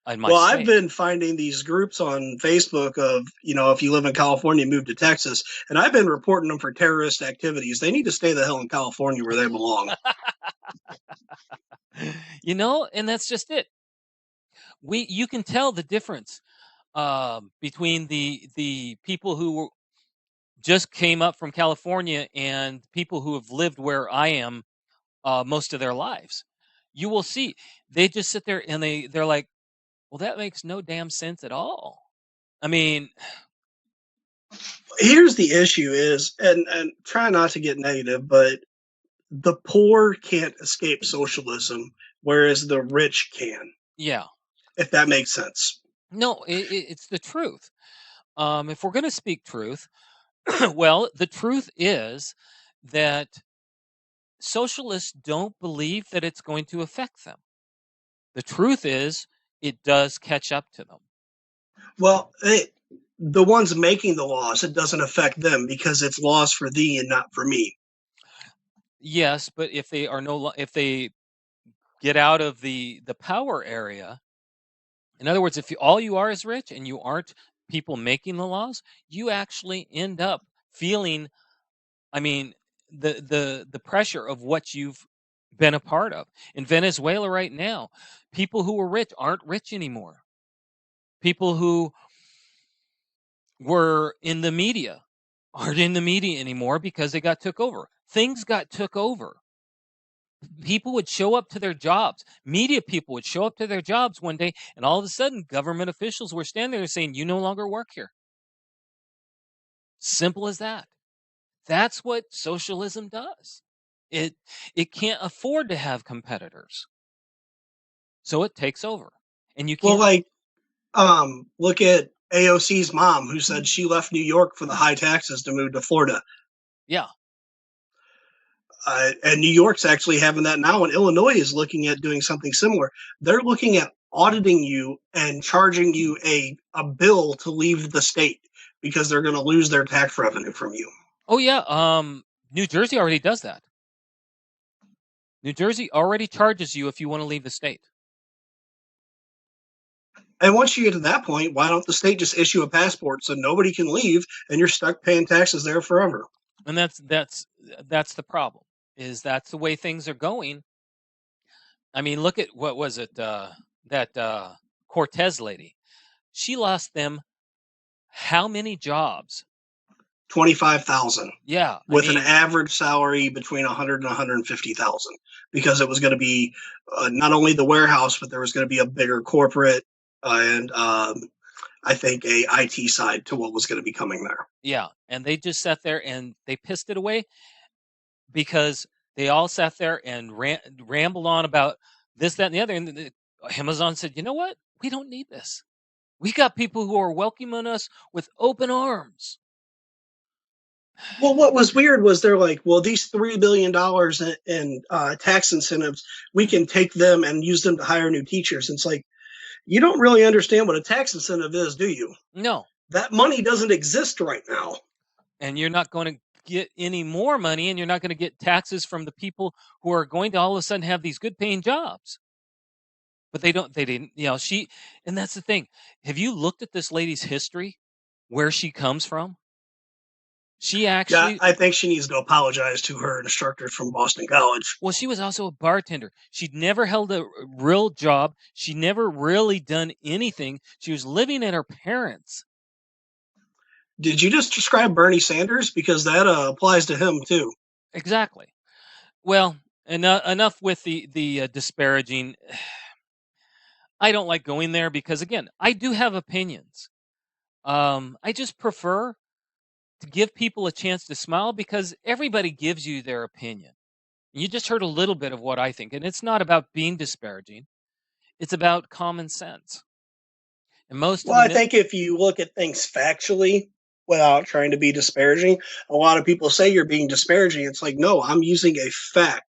Speaker 1: Well, I've been finding these groups on Facebook of, if you live in California, move to Texas, and I've been reporting them for terrorist activities. They need to stay the hell in California where they belong.
Speaker 2: And that's just it. You can tell the difference between the people who just came up from California and people who have lived where I am most of their lives. you will see they just sit there and they're like, well, that makes no damn sense at all. I mean,
Speaker 1: Here's the issue is, and try not to get negative, but the poor can't escape socialism, whereas the rich can,
Speaker 2: yeah,
Speaker 1: if that makes sense.
Speaker 2: no, it's the truth. If we're going to speak truth, well, the truth is that socialists don't believe that it's going to affect them. The truth is it does catch up to them.
Speaker 1: Well, the ones making the laws, it doesn't affect them because it's laws for thee and not for me.
Speaker 2: Yes, but if they are if they get out of the power area, in other words, if all you are is rich and you aren't people making the laws, you actually end up feeling, I mean, the pressure of what you've been a part of. In Venezuela right now, people who were rich aren't rich anymore. People who were in the media aren't in the media anymore because they got took over. Things got took over. People would show up to their jobs. Media people would show up to their jobs one day, and all of a sudden, government officials were standing there saying, "You no longer work here." Simple as that. That's what socialism does. It can't afford to have competitors, so it takes over, and you
Speaker 1: Well,
Speaker 2: can't.
Speaker 1: look at AOC's mom, who said she left New York for the high taxes to move to Florida.
Speaker 2: Yeah,
Speaker 1: And New York's actually having that now, and Illinois is looking at doing something similar. They're looking at auditing you and charging you a bill to leave the state because they're going to lose their tax revenue from you.
Speaker 2: oh yeah. New Jersey already does that. New Jersey already charges you if you want to leave the state.
Speaker 1: And once you get to that point, why don't the state just issue a passport so nobody can leave and you're stuck paying taxes there forever?
Speaker 2: And that's the problem. Is that's the way things are going. I mean, look at what was it that Cortez lady. She lost them how many jobs?
Speaker 1: 25,000
Speaker 2: Yeah, I
Speaker 1: with an
Speaker 2: mean,
Speaker 1: average salary between 100 and 150,000 because it was going to be not only the warehouse, but there was going to be a bigger corporate and I think a IT side to what was going to be coming there.
Speaker 2: yeah, and they just sat there and they pissed it away because they all sat there and rambled on about this, that, and the other. And Amazon said, "You know what? We don't need this. We got people who are welcoming us with open arms."
Speaker 1: Well, what was weird was they're like, well, these $3 billion in tax incentives, we can take them and use them to hire new teachers. And it's like, you don't really understand what a tax incentive is, do you?
Speaker 2: No.
Speaker 1: That money doesn't exist right now.
Speaker 2: And you're not going to get any more money, and you're not going to get taxes from the people who are going to all of a sudden have these good paying jobs. But they didn't, and that's the thing. Have you looked at this lady's history, where she comes from? She actually,
Speaker 1: Yeah, I think she needs to apologize to her instructors from Boston College.
Speaker 2: well, she was also a bartender. She'd never held a real job. She never really done anything. She was living at her parents'.
Speaker 1: Did you just describe Bernie Sanders? Because that applies to him too.
Speaker 2: Exactly. Well, enough with the disparaging. I don't like going there because, again, I do have opinions. I just prefer to give people a chance to smile because everybody gives you their opinion. You just heard a little bit of what I think, and it's not about being disparaging. It's about common sense. And
Speaker 1: Well, I think if you look at things factually without trying to be disparaging, a lot of people say you're being disparaging. It's like, no, I'm using a fact.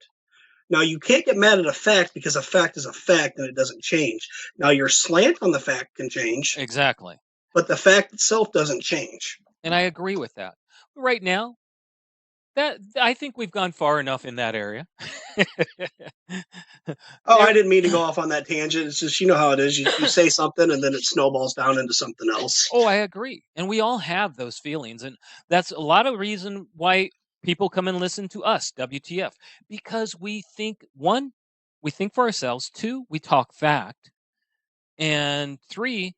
Speaker 1: Now, you can't get mad at a fact because a fact is a fact and it doesn't change. Now, your slant on the fact can change,
Speaker 2: Exactly.
Speaker 1: but the fact itself doesn't change.
Speaker 2: And I agree with that. Right now, that I think we've gone far enough in that area.
Speaker 1: Oh, I didn't mean to go off on that tangent. It's just, you know how it is. You say something and then it snowballs down into something else.
Speaker 2: Oh, I agree. And we all have those feelings. And that's a lot of reason why people come and listen to us, WTF, because we think, one, we think for ourselves. Two, we talk fact. And three,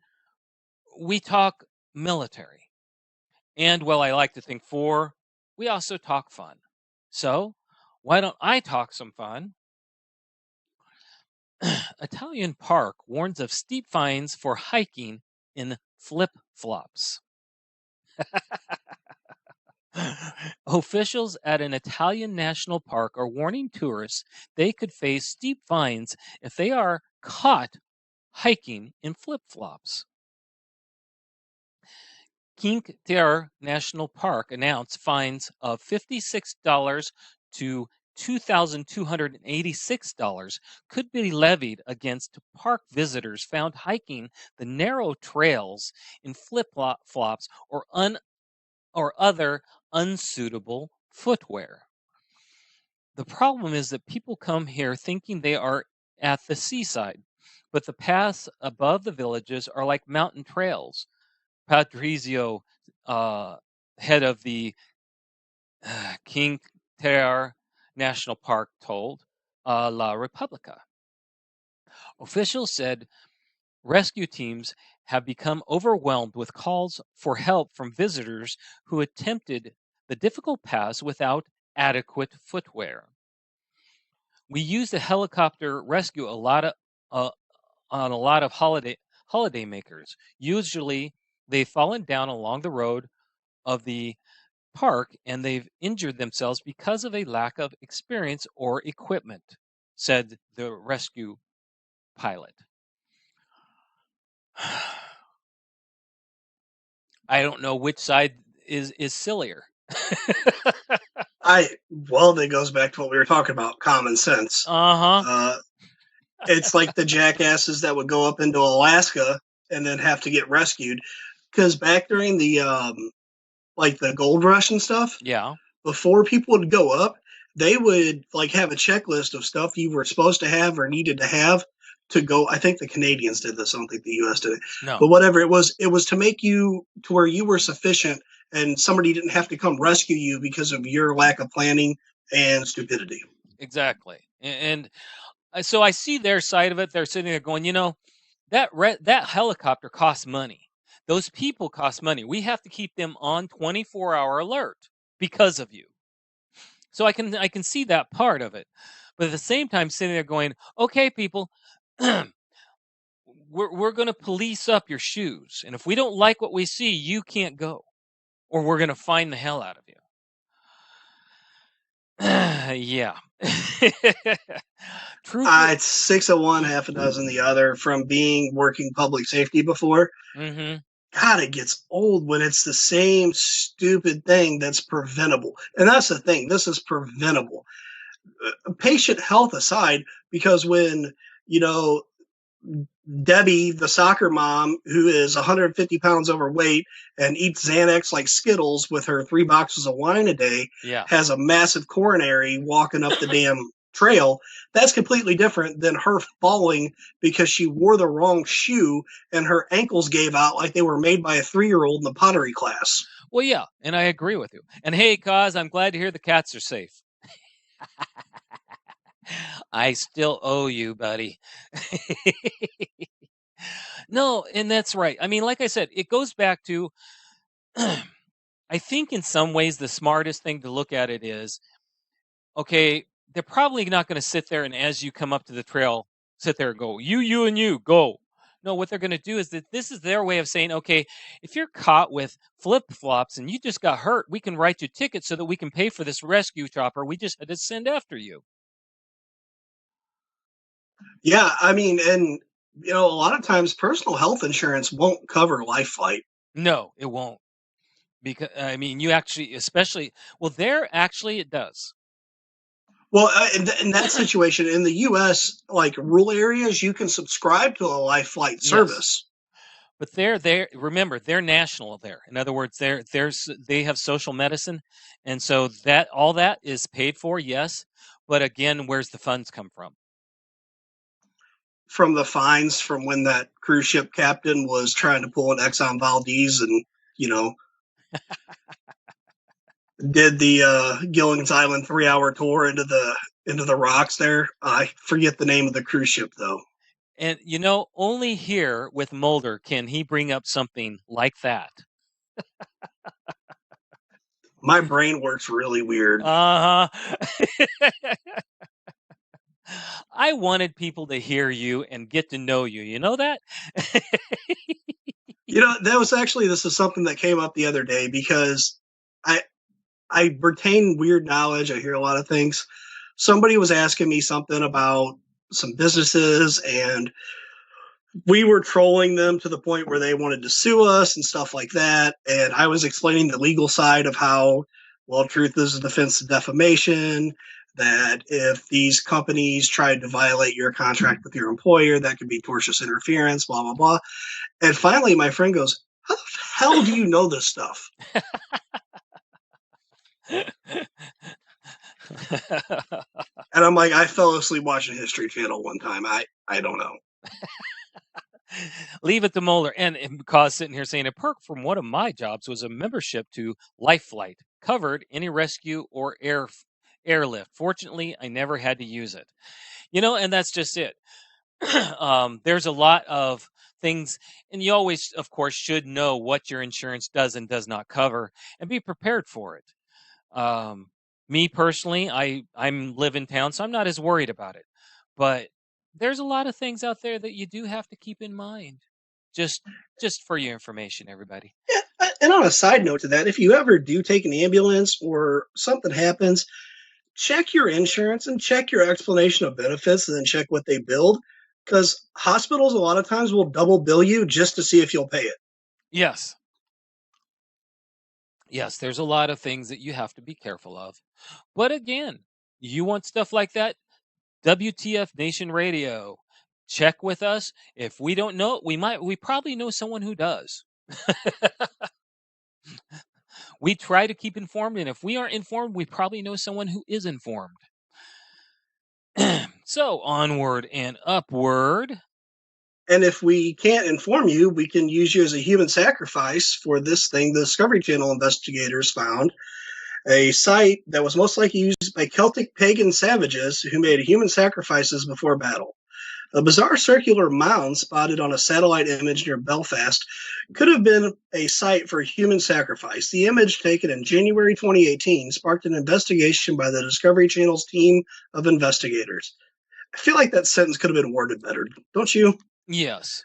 Speaker 2: we talk military. And, well, I like to think four, we also talk fun. So why don't I talk some fun? Italian Park warns of steep fines for hiking in flip-flops. Officials at an Italian national park are warning tourists they could face steep fines if they are caught hiking in flip-flops. Cinque Terre National Park announced fines of $56 to $2,286 could be levied against park visitors found hiking the narrow trails in flip-flops or other unsuitable footwear. The problem is that people come here thinking they are at the seaside, but the paths above the villages are like mountain trails. Patrizio, head of the King Terre National Park, told La Repubblica. Officials said rescue teams have become overwhelmed with calls for help from visitors who attempted the difficult pass without adequate footwear. We used a helicopter rescue on a lot of holiday makers. Usually, they've fallen down along the road of the park and they've injured themselves because of a lack of experience or equipment, said the rescue pilot. I don't know which side is sillier.
Speaker 1: Well, that goes back to what we were talking about, common sense. It's like the jackasses that would go up into Alaska and then have to get rescued. Because back during the like the gold rush and stuff,
Speaker 2: Yeah.
Speaker 1: before people would go up, they would like have a checklist of stuff you were supposed to have or needed to have to go. I think the Canadians did this. I don't think the U.S. did it.
Speaker 2: No.
Speaker 1: But whatever it was to make you to where you were sufficient and somebody didn't have to come rescue you because of your lack of planning and stupidity.
Speaker 2: Exactly. And so I see their side of it. They're sitting there going, that helicopter costs money. Those people cost money. We have to keep them on 24-hour alert because of you. So I can see that part of it. But at the same time, sitting there going, okay, people, we're going to police up your shoes. And if we don't like what we see, you can't go. Or we're going to fine the hell out of you. Yeah.
Speaker 1: It's 6 of one, half a dozen the other from being working public safety before.
Speaker 2: Mm-hmm.
Speaker 1: God, it gets old when it's the same stupid thing that's preventable. And that's the thing. This is preventable. Patient health aside, because when, Debbie, the soccer mom, who is 150 pounds overweight and eats Xanax like Skittles with her 3 boxes of wine a day, has a massive coronary walking up the damn trail, that's completely different than her falling because she wore the wrong shoe and her ankles gave out like they were made by a 3-year-old in the pottery class.
Speaker 2: Well, yeah, and I agree with you. And hey, Koz, I'm glad to hear the cats are safe. I still owe you, buddy. No, and that's right. I mean, like I said, it goes back to, I think in some ways the smartest thing to look at it is, okay, they're probably not going to sit there and as you come up to the trail, sit there and go, you, and you, go. No, what they're going to do is that this is their way of saying, okay, if you're caught with flip-flops and you just got hurt, we can write you tickets so that we can pay for this rescue chopper we just had to send after you.
Speaker 1: Yeah, I mean, and a lot of times personal health insurance won't cover life flight.
Speaker 2: No, it won't. Because, I mean, you actually, especially, well, there actually it does.
Speaker 1: Well, in that situation, in the U.S., like rural areas, you can subscribe to a life flight service.
Speaker 2: But remember, they're national there. In other words, they have social medicine. And so all that is paid for, yes. But again, where's the funds come from?
Speaker 1: From the fines from when that cruise ship captain was trying to pull an Exxon Valdez and, did the Gilligan's Island 3-hour tour into the rocks there. I forget the name of the cruise ship, though.
Speaker 2: And, only here with Mulder can he bring up something like that.
Speaker 1: My brain works really weird.
Speaker 2: Uh-huh. I wanted people to hear you and get to know you. You know that?
Speaker 1: That was actually, this is something that came up the other day because I I retain weird knowledge. I hear a lot of things. Somebody was asking me something about some businesses, and we were trolling them to the point where they wanted to sue us and stuff like that. And I was explaining the legal side of how, well, truth is a defense of defamation, that if these companies tried to violate your contract with your employer, that could be tortious interference, blah, blah, blah. And finally, my friend goes, how the hell do you know this stuff? And I'm like, I fell asleep watching History Channel one time. I don't know.
Speaker 2: Leave it to Moeller. And Koz sitting here saying a perk from one of my jobs was a membership to Life Flight, covered any rescue or airlift. Fortunately, I never had to use it. And that's just it. There's a lot of things, and you always, of course, should know what your insurance does and does not cover, and be prepared for it. Me personally, I'm live in town, so I'm not as worried about it. But there's a lot of things out there that you do have to keep in mind. Just for your information, everybody.
Speaker 1: Yeah, and on a side note to that, if you ever do take an ambulance or something happens, check your insurance and check your explanation of benefits and then check what they billed. Because hospitals a lot of times will double bill you just to see if you'll pay it.
Speaker 2: Yes. Yes, there's a lot of things that you have to be careful of. But again, you want stuff like that? WTF Nation Radio. Check with us. If we don't know, we probably know someone who does. We try to keep informed, and if we aren't informed, we probably know someone who is informed. So onward and upward.
Speaker 1: And if we can't inform you, we can use you as a human sacrifice for this thing. The Discovery Channel investigators found a site that was most likely used by Celtic pagan savages who made human sacrifices before battle. A bizarre circular mound spotted on a satellite image near Belfast could have been a site for human sacrifice. The image, taken in January 2018, sparked an investigation by the Discovery Channel's team of investigators. I feel like that sentence could have been worded better, don't you?
Speaker 2: Yes.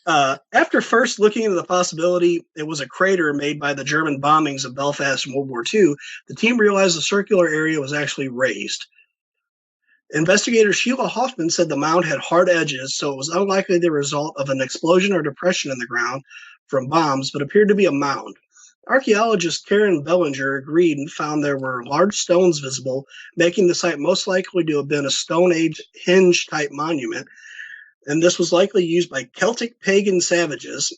Speaker 1: After first looking into the possibility it was a crater made by the German bombings of Belfast in World War II, the team realized the circular area was actually raised. Investigator Sheila Hoffman said the mound had hard edges, so it was unlikely the result of an explosion or depression in the ground from bombs, but appeared to be a mound. Archaeologist Karen Bellinger agreed and found there were large stones visible, making the site most likely to have been a Stone Age hinge-type monument, and this was likely used by Celtic pagan savages.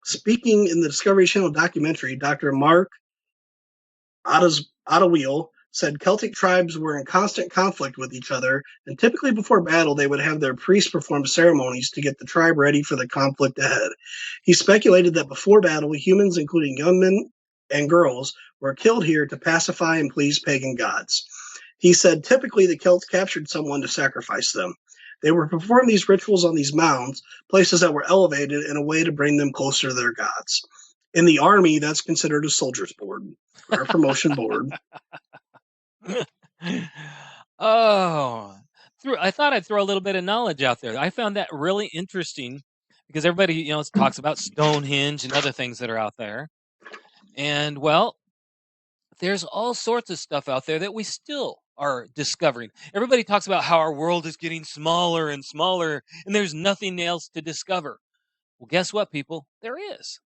Speaker 1: Speaking in the Discovery Channel documentary, Dr. Mark Ottaweel said Celtic tribes were in constant conflict with each other, and typically before battle they would have their priests perform ceremonies to get the tribe ready for the conflict ahead. He speculated that before battle, humans, including young men and girls, were killed here to pacify and please pagan gods. He said typically the Celts captured someone to sacrifice them. They would perform these rituals on these mounds, places that were elevated, in a way to bring them closer to their gods. In the army, that's considered a soldier's board or a promotion board.
Speaker 2: Oh, I thought I'd throw a little bit of knowledge out there. I found that really interesting because everybody, talks about Stonehenge and other things that are out there. And well, there's all sorts of stuff out there that we still are discovering. Everybody talks about how our world is getting smaller and smaller and there's nothing else to discover. Well, guess what, people? There is.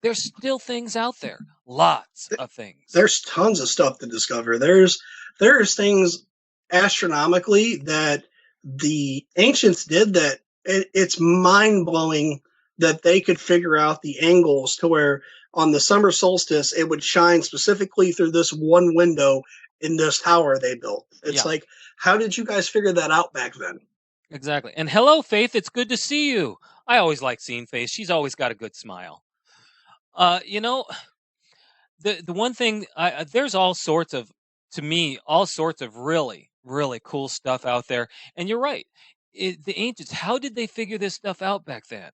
Speaker 2: There's still things out there. Lots of things.
Speaker 1: There's tons of stuff to discover. There's things astronomically that the ancients did that it's mind-blowing that they could figure out the angles to where on the summer solstice it would shine specifically through this one window in this tower they built. It's like, how did you guys figure that out back then?
Speaker 2: Exactly. And hello, Faith. It's good to see you. I always like seeing Faith. She's always got a good smile. The one thing, there's all sorts of really, really cool stuff out there. And you're right. The ancients, how did they figure this stuff out back then?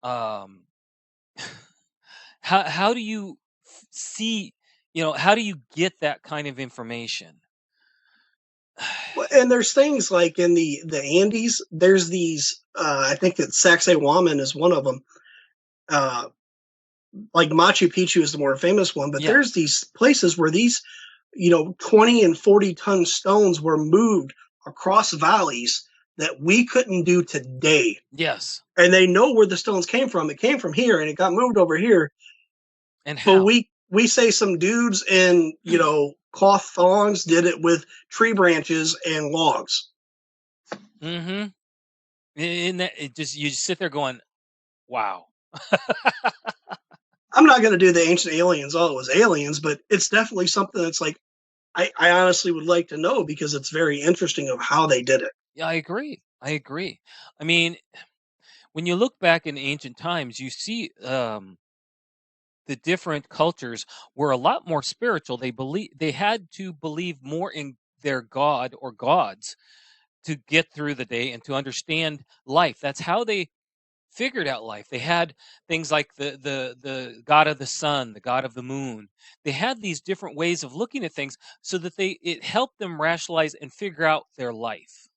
Speaker 2: How do you see, how do you get that kind of information?
Speaker 1: And there's things like in the Andes, there's these, I think that Sacsayhuaman is one of them. Like Machu Picchu is the more famous one, but
Speaker 2: Yeah.
Speaker 1: there's these places where these, 20 and 40-ton stones were moved across valleys that we couldn't do today.
Speaker 2: Yes.
Speaker 1: And they know where the stones came from. It came from here and it got moved over here.
Speaker 2: And
Speaker 1: But
Speaker 2: how?
Speaker 1: we say some dudes in, cloth thongs did it with tree branches and logs.
Speaker 2: Mm-hmm. In that, you just sit there going, wow.
Speaker 1: I'm not going to do the ancient aliens. All it was aliens, but it's definitely something that's like, I honestly would like to know because it's very interesting of how they did it.
Speaker 2: Yeah, I agree. I mean, when you look back in ancient times, you see the different cultures were a lot more spiritual. They had to believe more in their god or gods to get through the day and to understand life. That's how they figured out life. They had things like the god of the sun, the god of the moon. They had these different ways of looking at things so that it helped them rationalize and figure out their life.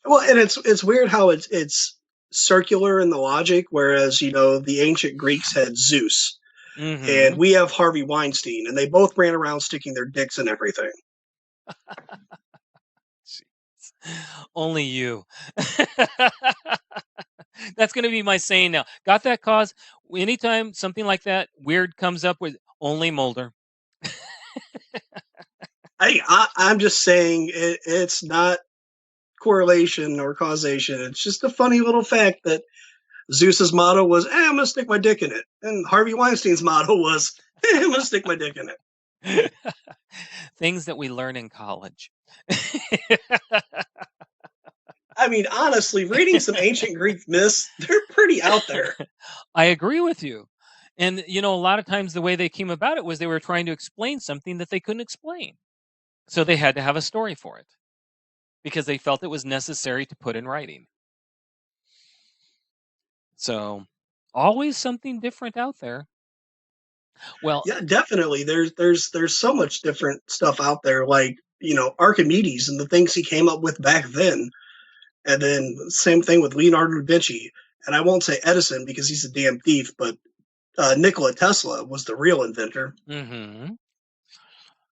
Speaker 1: Well, and it's weird how it's circular in the logic, whereas the ancient Greeks had Zeus, and
Speaker 2: Mm-hmm.
Speaker 1: we have Harvey Weinstein, and they both ran around sticking their dicks in everything.
Speaker 2: Only you. That's going to be my saying now. Got that, Koz? Anytime something like that weird comes up with only Mulder.
Speaker 1: I'm just saying it's not correlation or causation. It's just a funny little fact that Zeus's motto was, I'm going to stick my dick in it. And Harvey Weinstein's motto was, I'm going to stick my dick in it.
Speaker 2: Things that we learn in college.
Speaker 1: I mean, honestly, reading some ancient Greek myths, they're pretty out there.
Speaker 2: I agree with you. And, a lot of times the way they came about it was they were trying to explain something that they couldn't explain. So they had to have a story for it because they felt it was necessary to put in writing. So always something different out there. Well,
Speaker 1: Yeah, definitely. There's so much different stuff out there, like Archimedes and the things he came up with back then, and then same thing with Leonardo da Vinci. And I won't say Edison because he's a damn thief, but Nikola Tesla was the real inventor.
Speaker 2: mm-hmm.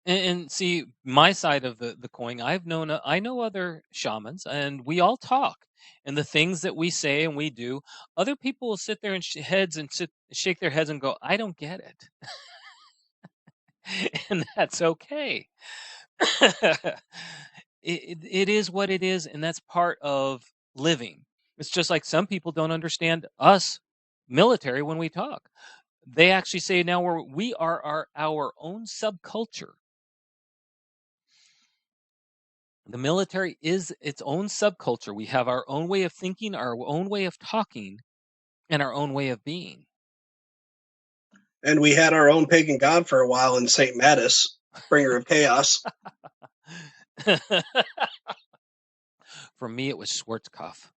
Speaker 2: And see, my side of the coin, I know other shamans, and we all talk. And the things that we say and we do, other people will sit there and shake their heads and go, "I don't get it," and that's okay. It is what it is, and that's part of living. It's just like some people don't understand us military when we talk. They actually say now we are our own subculture. The military is its own subculture. We have our own way of thinking, our own way of talking, and our own way of being.
Speaker 1: And we had our own pagan god for a while in Saint Mattis, bringer of chaos.
Speaker 2: For me, it was Schwarzkopf.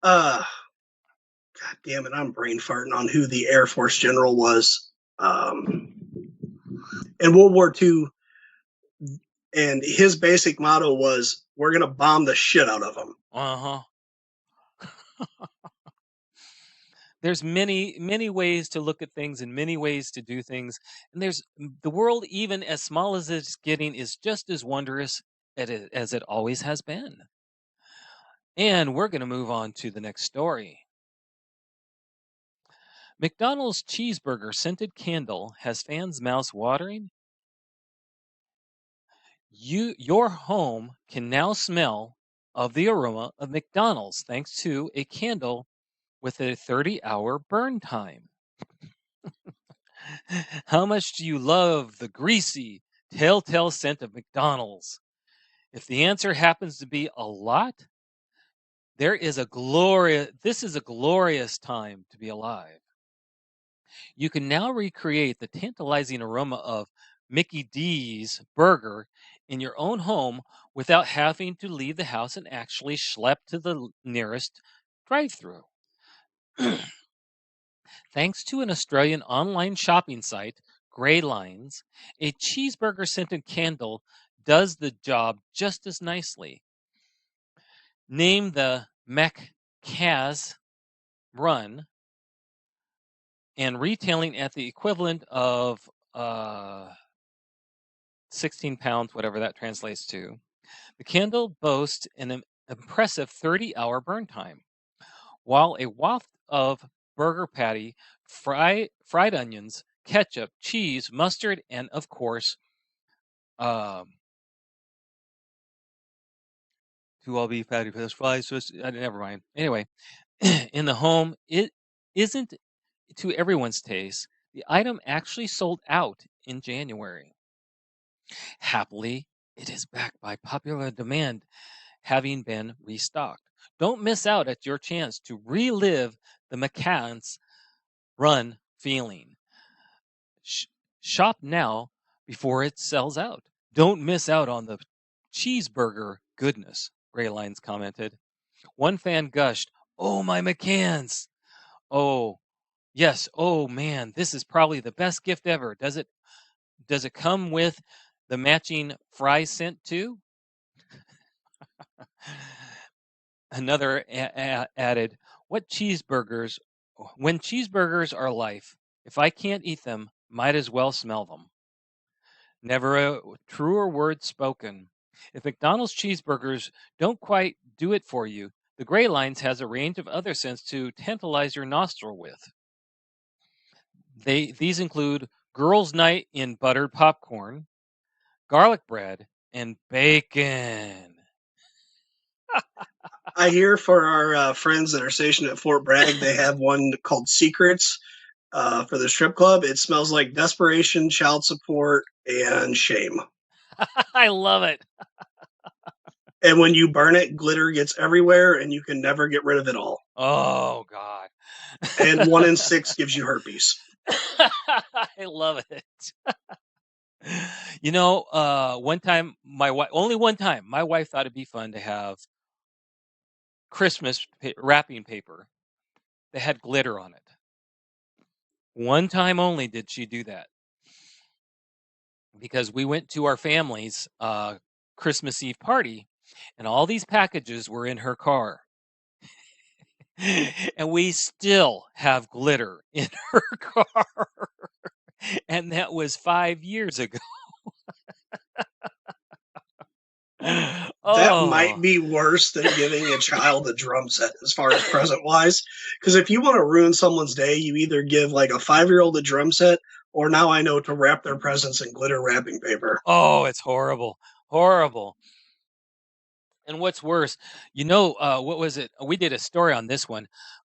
Speaker 1: God damn it, I'm brain farting on who the Air Force general was in World War II. And his basic motto was, we're going to bomb the shit out of them.
Speaker 2: Uh-huh. There's many ways to look at things and many ways to do things. And the world, even as small as it's getting, is just as wondrous as it always has been. And we're going to move on to the next story. McDonald's cheeseburger scented candle has fans' mouths watering. Your home can now smell of the aroma of McDonald's thanks to a candle with a 30-hour burn time. How much do you love the greasy, telltale scent of McDonald's? If the answer happens to be a lot, this is a glorious time to be alive. You can now recreate the tantalizing aroma of Mickey D's burger in your own home without having to leave the house and actually schlep to the nearest drive-through. Thanks to an Australian online shopping site, gray lines, a cheeseburger scented candle does the job just as nicely. Name the Koz run, and retailing at the equivalent of 16 pounds, whatever that translates to. The candle boasts an impressive 30-hour burn time, while a waft of burger patty, fried onions, ketchup, cheese, mustard, and of course, two all beef patty plus fries. Never mind. Anyway, in the home, it isn't to everyone's taste. The item actually sold out in January. Happily, it is back by popular demand, having been restocked. Don't miss out at your chance to relive the McCann's run feeling. Shop now before it sells out. Don't miss out on the cheeseburger goodness, Gray Lines commented. One fan gushed, "Oh, my McCann's! Oh, yes. Oh, man, this is probably the best gift ever. Does it come with the matching fry scent too?" Another added, "What cheeseburgers? When cheeseburgers are life, if I can't eat them, might as well smell them." Never a truer word spoken. If McDonald's cheeseburgers don't quite do it for you, the Gray Lines has a range of other scents to tantalize your nostril with. These include Girls' Night in buttered popcorn, garlic bread, and bacon.
Speaker 1: I hear for our friends that are stationed at Fort Bragg, they have one called Secrets for the strip club. It smells like desperation, child support, and shame.
Speaker 2: I love it.
Speaker 1: And when you burn it, glitter gets everywhere, and you can never get rid of it all.
Speaker 2: Oh, God.
Speaker 1: And 1 in 6 gives you herpes.
Speaker 2: I love it. You know, one time, only one time, my wife thought it'd be fun to have Christmas wrapping paper that had glitter on it. One time only did she do that, because we went to our family's Christmas Eve party, and all these packages were in her car. And we still have glitter in her car. And that was 5 years ago.
Speaker 1: That might be worse than giving a child a drum set as far as present wise. Because if you want to ruin someone's day, you either give like a 5-year-old a drum set, or now I know to wrap their presents in glitter wrapping paper.
Speaker 2: Oh, it's horrible. Horrible. And what's worse, what was it? We did a story on this one.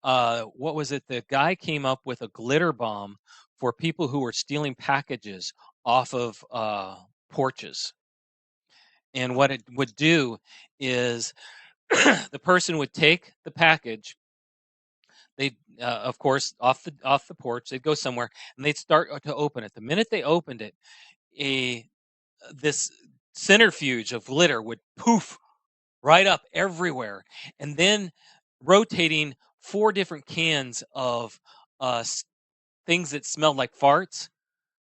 Speaker 2: What was it? The guy came up with a glitter bomb for people who were stealing packages off of porches. And what it would do is the person would take the package. They'd, of course, off the porch. They'd go somewhere and they'd start to open it. The minute they opened it, this centrifuge of glitter would poof right up everywhere, and then rotating 4 different cans of things that smelled like farts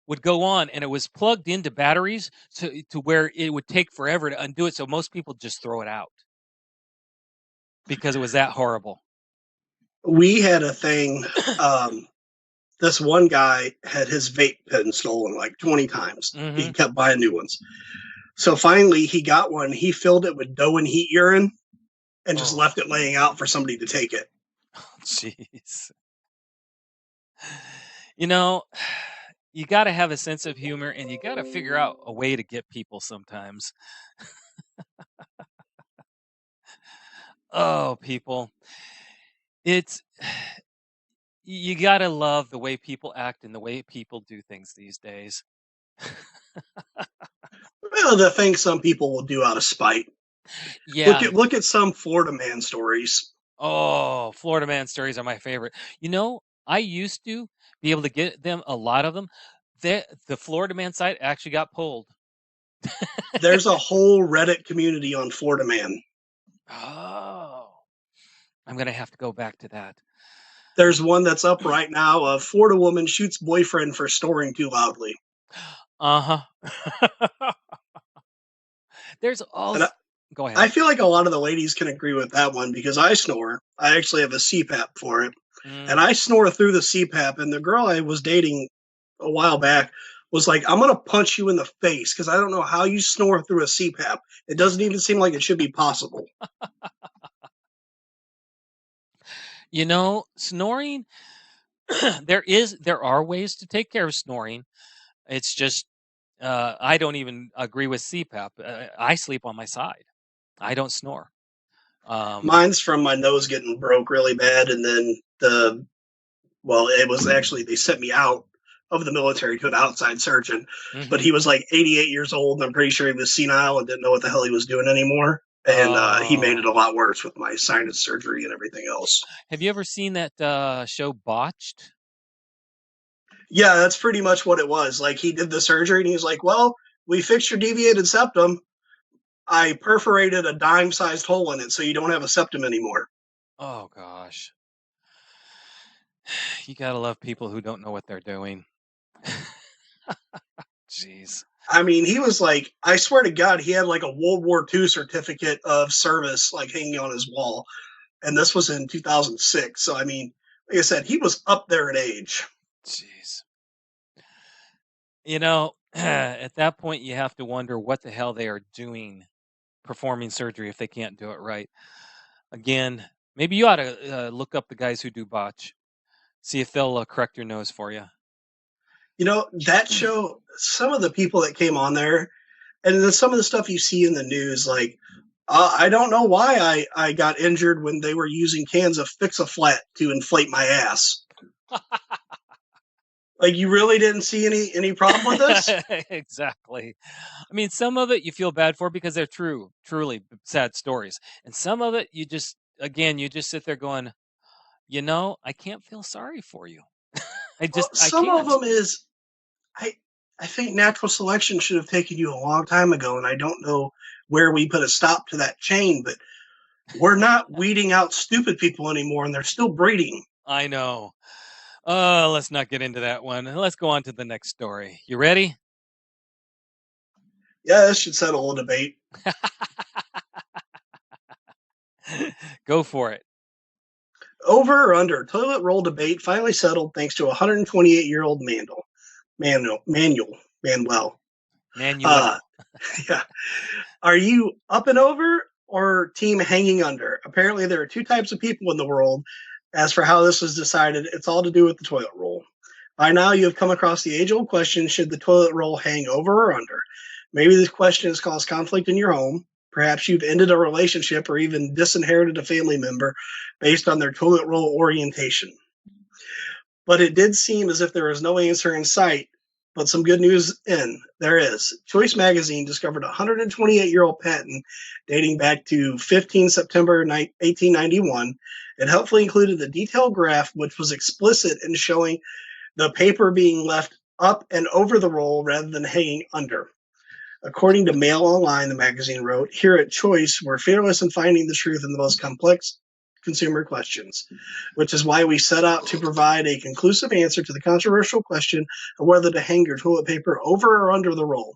Speaker 2: would go on, and it was plugged into batteries to where it would take forever to undo it. So most people just throw it out because it was that horrible.
Speaker 1: We had a thing. This one guy had his vape pen stolen like 20 times.
Speaker 2: Mm-hmm.
Speaker 1: He kept buying new ones. So finally, he got one. He filled it with dough and heat urine and just left it laying out for somebody to take it.
Speaker 2: Jeez. You know, you got to have a sense of humor, and you got to figure out a way to get people sometimes. Oh, people. You got to love the way people act and the way people do things these days.
Speaker 1: Well, the thing some people will do out of spite.
Speaker 2: Yeah.
Speaker 1: Look at some Florida man stories.
Speaker 2: Oh, Florida man stories are my favorite. You know, I used to be able to get them, a lot of them. The Florida man site actually got pulled.
Speaker 1: There's a whole Reddit community on Florida man.
Speaker 2: Oh, I'm going to have to go back to that.
Speaker 1: There's one that's up right now. A Florida woman shoots boyfriend for snoring too loudly.
Speaker 2: Uh-huh. There's
Speaker 1: And
Speaker 2: also Go ahead.
Speaker 1: I feel like a lot of the ladies can agree with that one because I snore. I actually have a CPAP for it. And
Speaker 2: Mm.
Speaker 1: I snore through the CPAP. And the girl I was dating a while back was like, I'm going to punch you in the face because I don't know how you snore through a CPAP. It doesn't even seem like it should be possible.
Speaker 2: You know, snoring, there are ways to take care of snoring. It's just I don't even agree with CPAP. I sleep on my side. I don't snore.
Speaker 1: Mine's from my nose getting broke really bad. And then it was actually, they sent me out of the military to an outside surgeon. But
Speaker 2: Mhm.
Speaker 1: he was like 88 years old. And I'm pretty sure he was senile and didn't know what the hell he was doing anymore. And he made
Speaker 2: Oh.
Speaker 1: it a lot worse with my sinus surgery and everything else.
Speaker 2: Have you ever seen that show Botched?
Speaker 1: Yeah, that's pretty much what it was. Like he did the surgery and he was like, well, we fixed your deviated septum. I perforated a dime sized hole in it so you don't have a septum anymore.
Speaker 2: Oh gosh. You gotta love people who don't know what they're doing. Jeez.
Speaker 1: I mean, he was like, I swear to God, he had like a World War II certificate of service like hanging on his wall. And this was in 2006. So, I mean, like I said, he was up there in age.
Speaker 2: Jeez. You know, at that point, you have to wonder what the hell they are doing performing surgery if they can't do it right. Again, maybe you ought to look up the guys who do botch, see if they'll correct your nose for you.
Speaker 1: You know, that show, some of the people that came on there, and then some of the stuff you see in the news, like, I don't know why I got injured when they were using cans of Fix-A-Flat to inflate my ass. Like, you really didn't see any problem with this?
Speaker 2: Exactly. I mean, some of it you feel bad for because they're truly sad stories. And some of it you just, again, you just sit there going, I can't feel sorry for you.
Speaker 1: Well,
Speaker 2: I
Speaker 1: some of
Speaker 2: can't.
Speaker 1: them is I I think natural selection should have taken you a long time ago, and I don't know where we put a stop to that chain, but we're not weeding out stupid people anymore, and they're still breeding.
Speaker 2: I know. Let's not get into that one. Let's go on to the next story. You ready?
Speaker 1: Yeah, this should settle a debate.
Speaker 2: Go for it.
Speaker 1: Over or under, toilet roll debate finally settled thanks to a 128-year-old Manuel.
Speaker 2: Manuel.
Speaker 1: Yeah. Are you up and over or team hanging under? Apparently, there are two types of people in the world. As for how this was decided, it's all to do with the toilet roll. By now, you have come across the age old question, should the toilet roll hang over or under? Maybe this question has caused conflict in your home. Perhaps you've ended a relationship or even disinherited a family member based on their toilet roll orientation. But it did seem as if there was no answer in sight. But some good news there is. Choice Magazine discovered a 128-year-old patent dating back to 15 September 1891. It helpfully included a detailed graph which was explicit in showing the paper being left up and over the roll rather than hanging under. According to Mail Online, the magazine wrote, here at Choice, we're fearless in finding the truth in the most complex consumer questions, which is why we set out to provide a conclusive answer to the controversial question of whether to hang your toilet paper over or under the roll.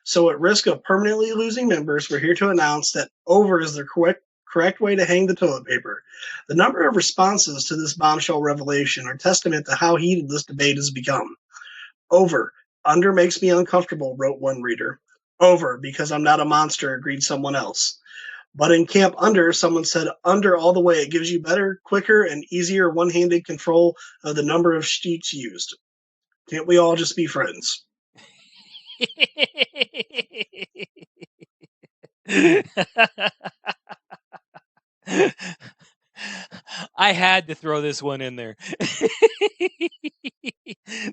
Speaker 1: So at risk of permanently losing members, we're here to announce that over is the correct way to hang the toilet paper. The number of responses to this bombshell revelation are testament to how heated this debate has become. Over. Under makes me uncomfortable, wrote one reader. Over, because I'm not a monster, agreed someone else. But in camp under, someone said under all the way. It gives you better, quicker, and easier one-handed control of the number of sheets used. Can't we all just be friends?
Speaker 2: I had to throw this one in there.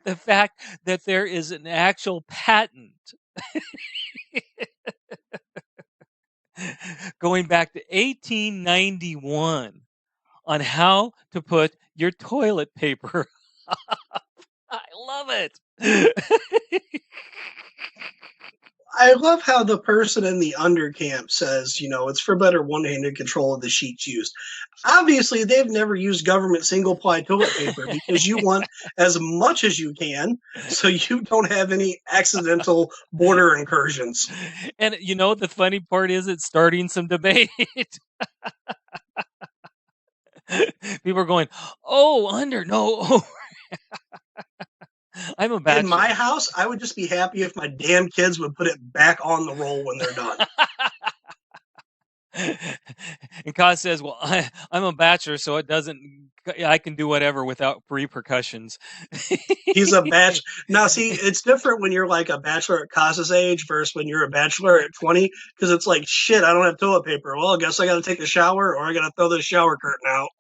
Speaker 2: The fact that there is an actual patent going back to 1891 on how to put your toilet paper up. I love it.
Speaker 1: I love how the person in the undercamp says, it's for better one-handed control of the sheets used. Obviously, they've never used government single-ply toilet paper because you want as much as you can so you don't have any accidental border incursions.
Speaker 2: And the funny part is it's starting some debate. People are going, "Oh, under, no, over." I'm a
Speaker 1: In
Speaker 2: bachelor.
Speaker 1: my house, I would just be happy if my damn kids would put it back on the roll when they're done.
Speaker 2: And Koz says, "Well, I'm a bachelor, so it doesn't. I can do whatever without repercussions."
Speaker 1: He's a bachelor. Now, see, it's different when you're like a bachelor at Koz's age versus when you're a bachelor at 20, because it's like, shit, I don't have toilet paper. Well, I guess I got to take a shower or I got to throw this shower curtain out.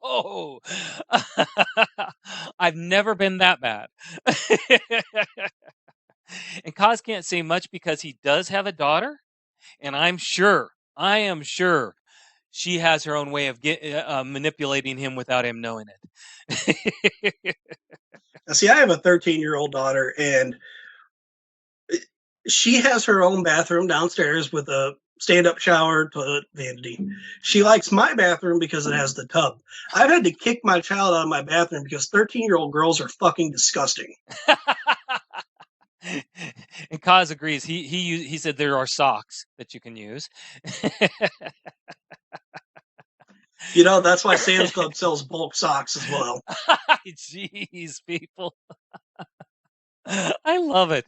Speaker 2: Oh, I've never been that bad. And Koz can't say much because he does have a daughter, and I am sure she has her own way of manipulating him without him knowing it.
Speaker 1: Now, see, I have a 13-year-old daughter, and she has her own bathroom downstairs with a stand-up shower, toilet, vanity. She likes my bathroom because it has the tub. I've had to kick my child out of my bathroom because 13-year-old girls are fucking disgusting.
Speaker 2: And Koz agrees. He said there are socks that you can use.
Speaker 1: That's why Sam's Club sells bulk socks as well.
Speaker 2: Jeez, people. I love it.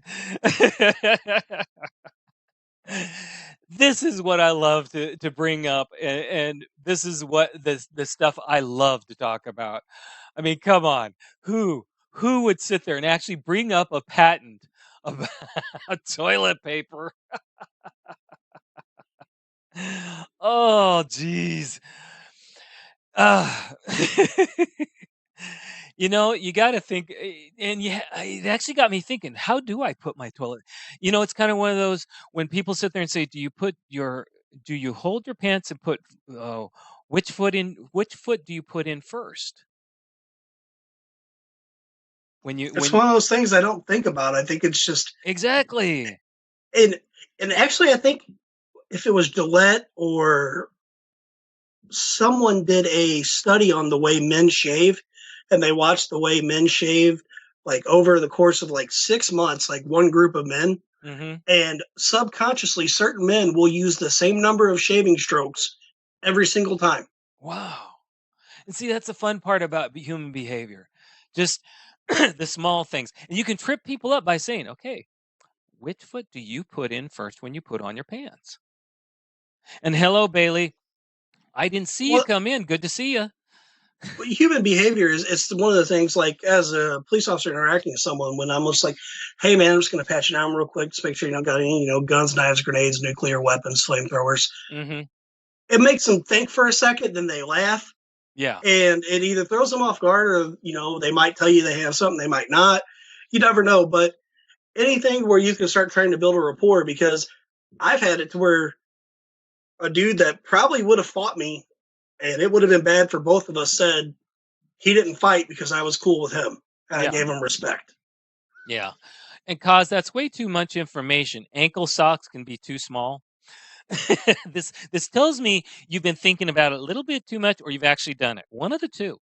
Speaker 2: This is what I love to bring up, and this is what the stuff I love to talk about. I mean, come on, who would sit there and actually bring up a patent about toilet paper? Oh, geez. You got to think, and it actually got me thinking, how do I put my toilet? It's kind of one of those when people sit there and say, do you hold your pants and put, which foot do you put in first?
Speaker 1: It's one of those things I don't think about. I think it's just
Speaker 2: exactly.
Speaker 1: And actually, I think if it was Gillette or someone did a study on the way men shave, and they watched the way men shave, like over the course of like 6 months, like one group of men, and subconsciously, certain men will use the same number of shaving strokes every single time.
Speaker 2: Wow. And see, that's the fun part about human behavior. Just the small things. And you can trip people up by saying, okay, which foot do you put in first when you put on your pants? And hello, Bailey. I didn't see you come in. Good to see you.
Speaker 1: Human behavior it's one of the things, like as a police officer interacting with someone, when I'm just like, hey man, I'm just going to pat you down real quick, just make sure you don't got any, guns, knives, grenades, nuclear weapons, flamethrowers. It makes them think for a second, then they laugh.
Speaker 2: Yeah.
Speaker 1: And it either throws them off guard or, they might tell you they have something, they might not. You never know. But anything where you can start trying to build a rapport, because I've had it to where a dude that probably would have fought me, and it would have been bad for both of us, said he didn't fight because I was cool with him, and I gave him respect.
Speaker 2: Yeah. And Koz, that's way too much information. Ankle socks can be too small. This tells me you've been thinking about it a little bit too much, or you've actually done it. One of the two.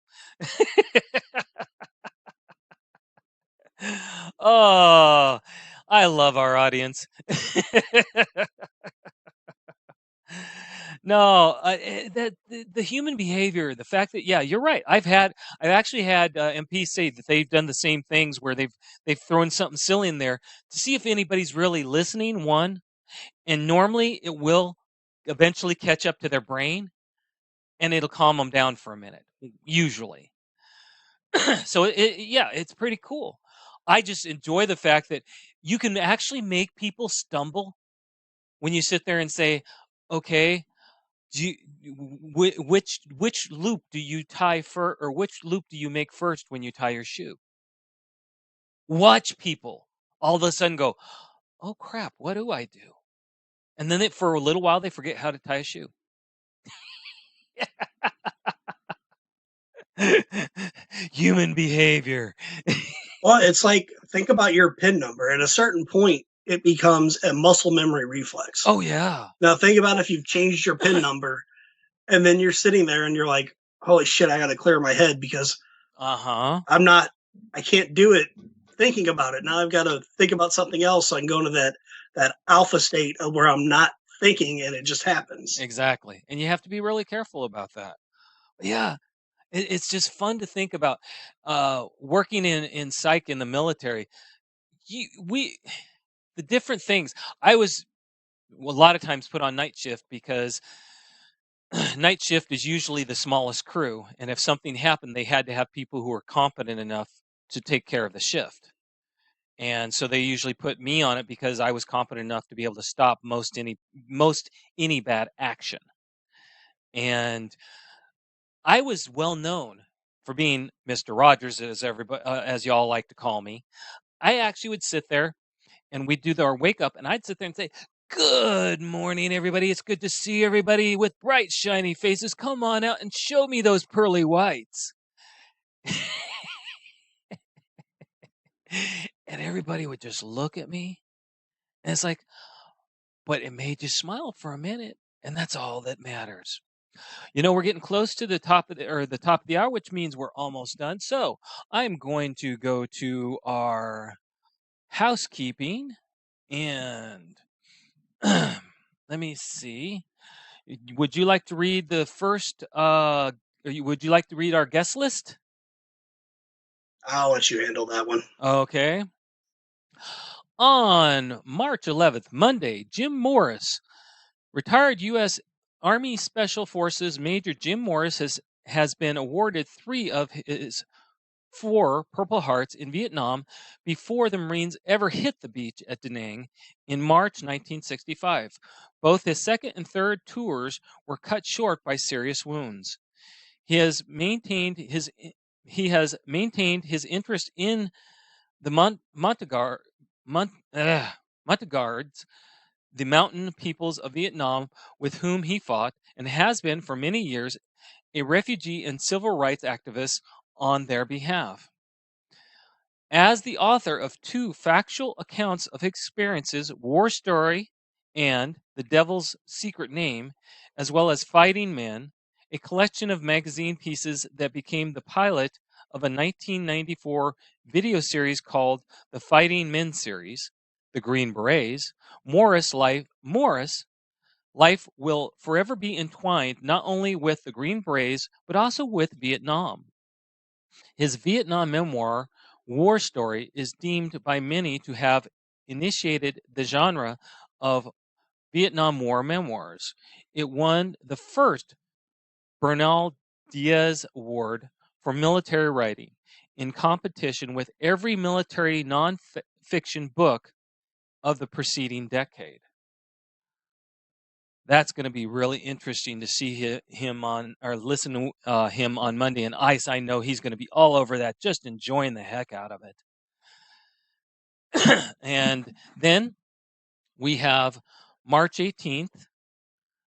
Speaker 2: Oh, I love our audience. No, the human behavior, the fact that, yeah, you're right. I've actually had MPs say that they've done the same things where they've thrown something silly in there to see if anybody's really listening. One, and normally it will eventually catch up to their brain, and it'll calm them down for a minute, usually. So it's pretty cool. I just enjoy the fact that you can actually make people stumble when you sit there and say, okay, which loop do you tie first, or which loop do you make first when you tie your shoe? Watch people all of a sudden go, oh crap, what do I do? And then for a little while they forget how to tie a shoe. Human behavior.
Speaker 1: Well, it's like, think about your PIN number. At a certain point, it becomes a muscle memory reflex.
Speaker 2: Oh yeah.
Speaker 1: Now think about if you've changed your PIN number and then you're sitting there and you're like, holy shit, I got to clear my head because I can't do it thinking about it. Now I've got to think about something else so I can go into that alpha state of where I'm not thinking and it just happens.
Speaker 2: Exactly. And you have to be really careful about that. But yeah, it's just fun to think about working in psych in the military. The different things. I was a lot of times put on night shift because night shift is usually the smallest crew, and if something happened, they had to have people who were competent enough to take care of the shift. And so they usually put me on it because I was competent enough to be able to stop most any bad action. And I was well known for being Mr. Rogers, as everybody, as y'all like to call me. I actually would sit there and we'd do our wake up, and I'd sit there and say, "Good morning, everybody. It's good to see everybody with bright, shiny faces. Come on out and show me those pearly whites." And everybody would just look at me, and it's like, but it made you smile for a minute, and that's all that matters. You know, we're getting close to the top of the hour, which means we're almost done. So I'm going to go to our housekeeping, and let me see. Would you like to read the first? Would you like to read our guest list?
Speaker 1: I'll let you handle that one.
Speaker 2: Okay. On March 11th, Monday, Jim Morris, retired U.S. Army Special Forces Major Jim Morris has been awarded 3 of his 4 Purple Hearts in Vietnam before the Marines ever hit the beach at Da Nang in March 1965. Both his second and third tours were cut short by serious wounds. He has maintained his interest in the Montagnards, the mountain peoples of Vietnam with whom he fought, and has been for many years a refugee and civil rights activist on their behalf. As the author of 2 factual accounts of experiences, War Story and The Devil's Secret Name, as well as Fighting Men, a collection of magazine pieces that became the pilot of a 1994 video series called the Fighting Men series, The Green Berets, Morris' life will forever be entwined not only with the Green Berets, but also with Vietnam. His Vietnam memoir, War Story, is deemed by many to have initiated the genre of Vietnam War memoirs. It won the first Bernal Diaz Award for military writing, in competition with every military nonfiction book of the preceding decade. That's going to be really interesting to see him on, or listen to him on Monday in Ice. I know he's going to be all over that, just enjoying the heck out of it. And then we have March 18th,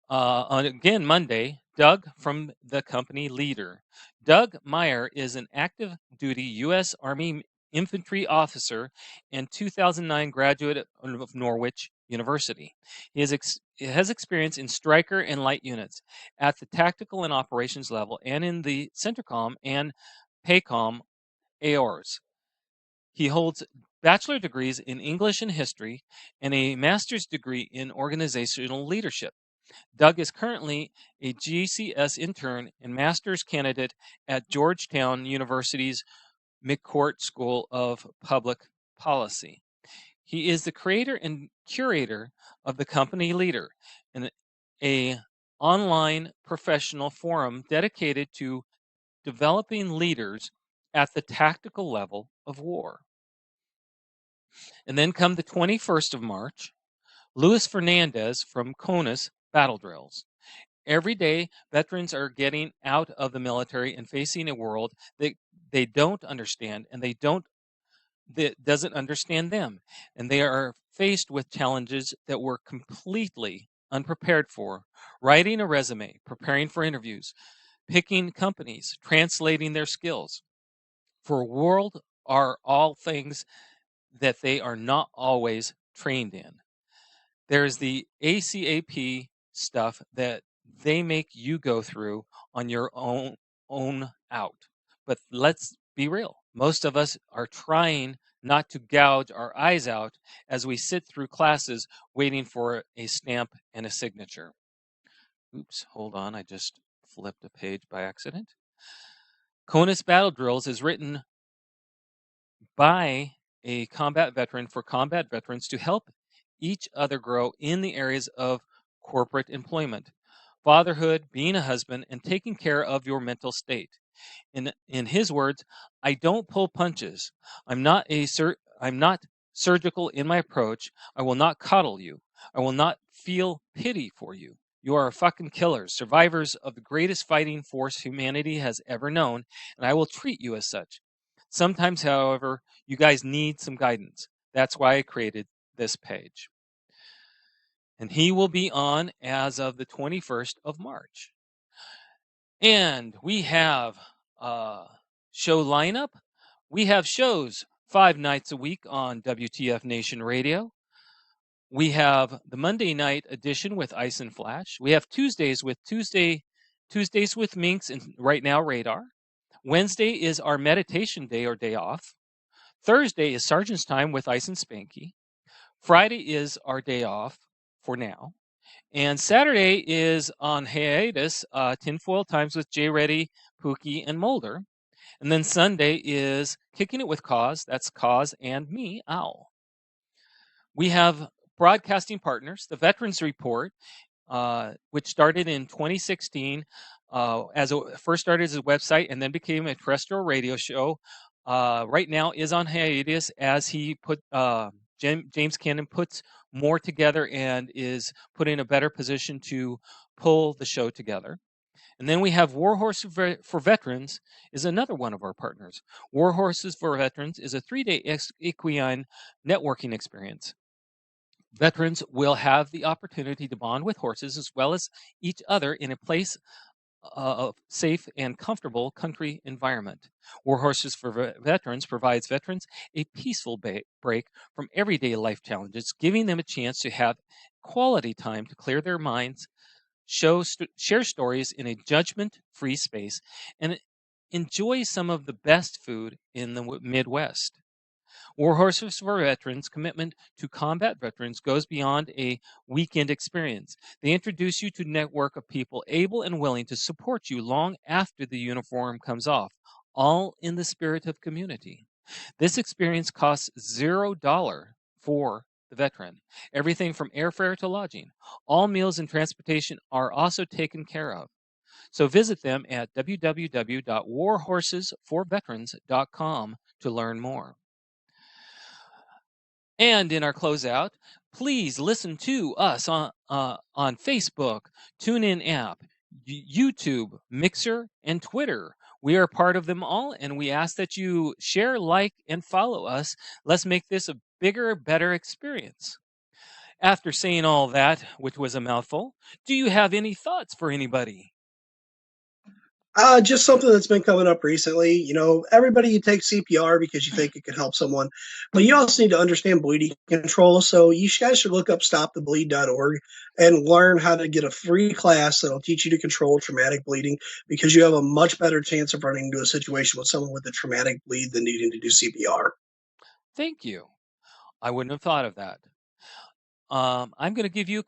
Speaker 2: on again Monday, Doug from the company Leader. Doug Meyer is an active duty U.S. Army infantry officer and 2009 graduate of Norwich University. He has experience in Stryker and light units at the tactical and operations level and in the Centricom and PACOM AORs. He holds bachelor degrees in English and history and a master's degree in organizational leadership. Doug is currently a GCS intern and master's candidate at Georgetown University's McCourt School of Public Policy. He is the creator and curator of the company Leader, an online professional forum dedicated to developing leaders at the tactical level of war. And then come the 21st of March, Luis Fernandez from CONUS Battle Drills. Every day, veterans are getting out of the military and facing a world that they don't understand and that doesn't understand them. And they are faced with challenges that we're completely unprepared for. Writing a resume, preparing for interviews, picking companies, translating their skills. For a world are all things that they are not always trained in. There's the ACAP stuff that they make you go through on your own out. But let's be real. Most of us are trying not to gouge our eyes out as we sit through classes waiting for a stamp and a signature. Oops, hold on. I just flipped a page by accident. CONUS Battle Drills is written by a combat veteran for combat veterans to help each other grow in the areas of corporate employment, fatherhood, being a husband, and taking care of your mental state. In his words, I don't pull punches. I'm not surgical in my approach. I will not coddle you. I will not feel pity for you. You are fucking killers, survivors of the greatest fighting force humanity has ever known, and I will treat you as such. Sometimes, however, you guys need some guidance. That's why I created this page. And he will be on as of the 21st of March. And we have a show lineup. We have shows 5 nights a week on WTF Nation Radio. We have the Monday night edition with Ice and Flash. We have Tuesdays with Minx and Right Now Radar. Wednesday is our meditation day or day off. Thursday is Sergeant's Time with Ice and Spanky. Friday is our day off for now. And Saturday is on hiatus, Tinfoil Times with Jay Reddy, Pookie, and Mulder. And then Sunday is Kicking It With Koz. That's Koz and me, Owl. We have broadcasting partners, the Veterans Report, which started in 2016, first started as a website and then became a terrestrial radio show. Right now is on hiatus as he James Cannon puts more together and is put in a better position to pull the show together. And then we have War Horses for Veterans is another one of our partners. War Horses for Veterans is a 3-day equine networking experience. Veterans will have the opportunity to bond with horses as well as each other in a place of safe and comfortable country environment. War Horses for Veterans provides veterans a peaceful break from everyday life challenges, giving them a chance to have quality time to clear their minds, share stories in a judgment-free space, and enjoy some of the best food in the Midwest. War Horses for Veterans' commitment to combat veterans goes beyond a weekend experience. They introduce you to a network of people able and willing to support you long after the uniform comes off, all in the spirit of community. This experience costs $0 for the veteran. Everything from airfare to lodging. All meals and transportation are also taken care of. So visit them at www.warhorsesforveterans.com to learn more. And in our closeout, please listen to us on Facebook, TuneIn app, YouTube, Mixer, and Twitter. We are part of them all, and we ask that you share, like, and follow us. Let's make this a bigger, better experience. After saying all that, which was a mouthful, do you have any thoughts for anybody?
Speaker 1: Just something that's been coming up recently. You know, everybody you take CPR because you think it could help someone, but you also need to understand bleeding control. So you guys should look up stopthebleed.org and learn how to get a free class that'll teach you to control traumatic bleeding, because you have a much better chance of running into a situation with someone with a traumatic bleed than needing to do CPR.
Speaker 2: Thank you. I wouldn't have thought of that. I'm going to give you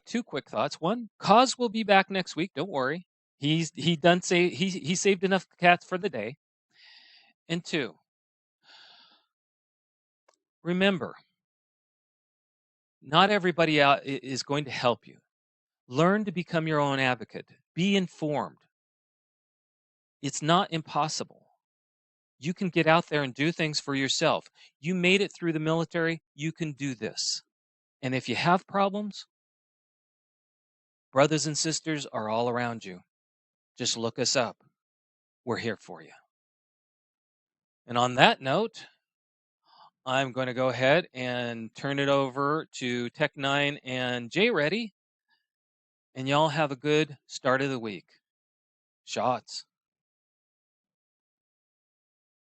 Speaker 2: two quick thoughts. One, Koz will be back next week. Don't worry. He saved enough cats for the day. And two, remember, not everybody out is going to help you. Learn to become your own advocate. Be informed. It's not impossible. You can get out there and do things for yourself. You made it through the military. You can do this. And if you have problems, brothers and sisters are all around you. Just look us up. We're here for you. And on that note, I'm going to go ahead and turn it over to Tech9 and Jay Reddy. And y'all have a good start of the week. Shots.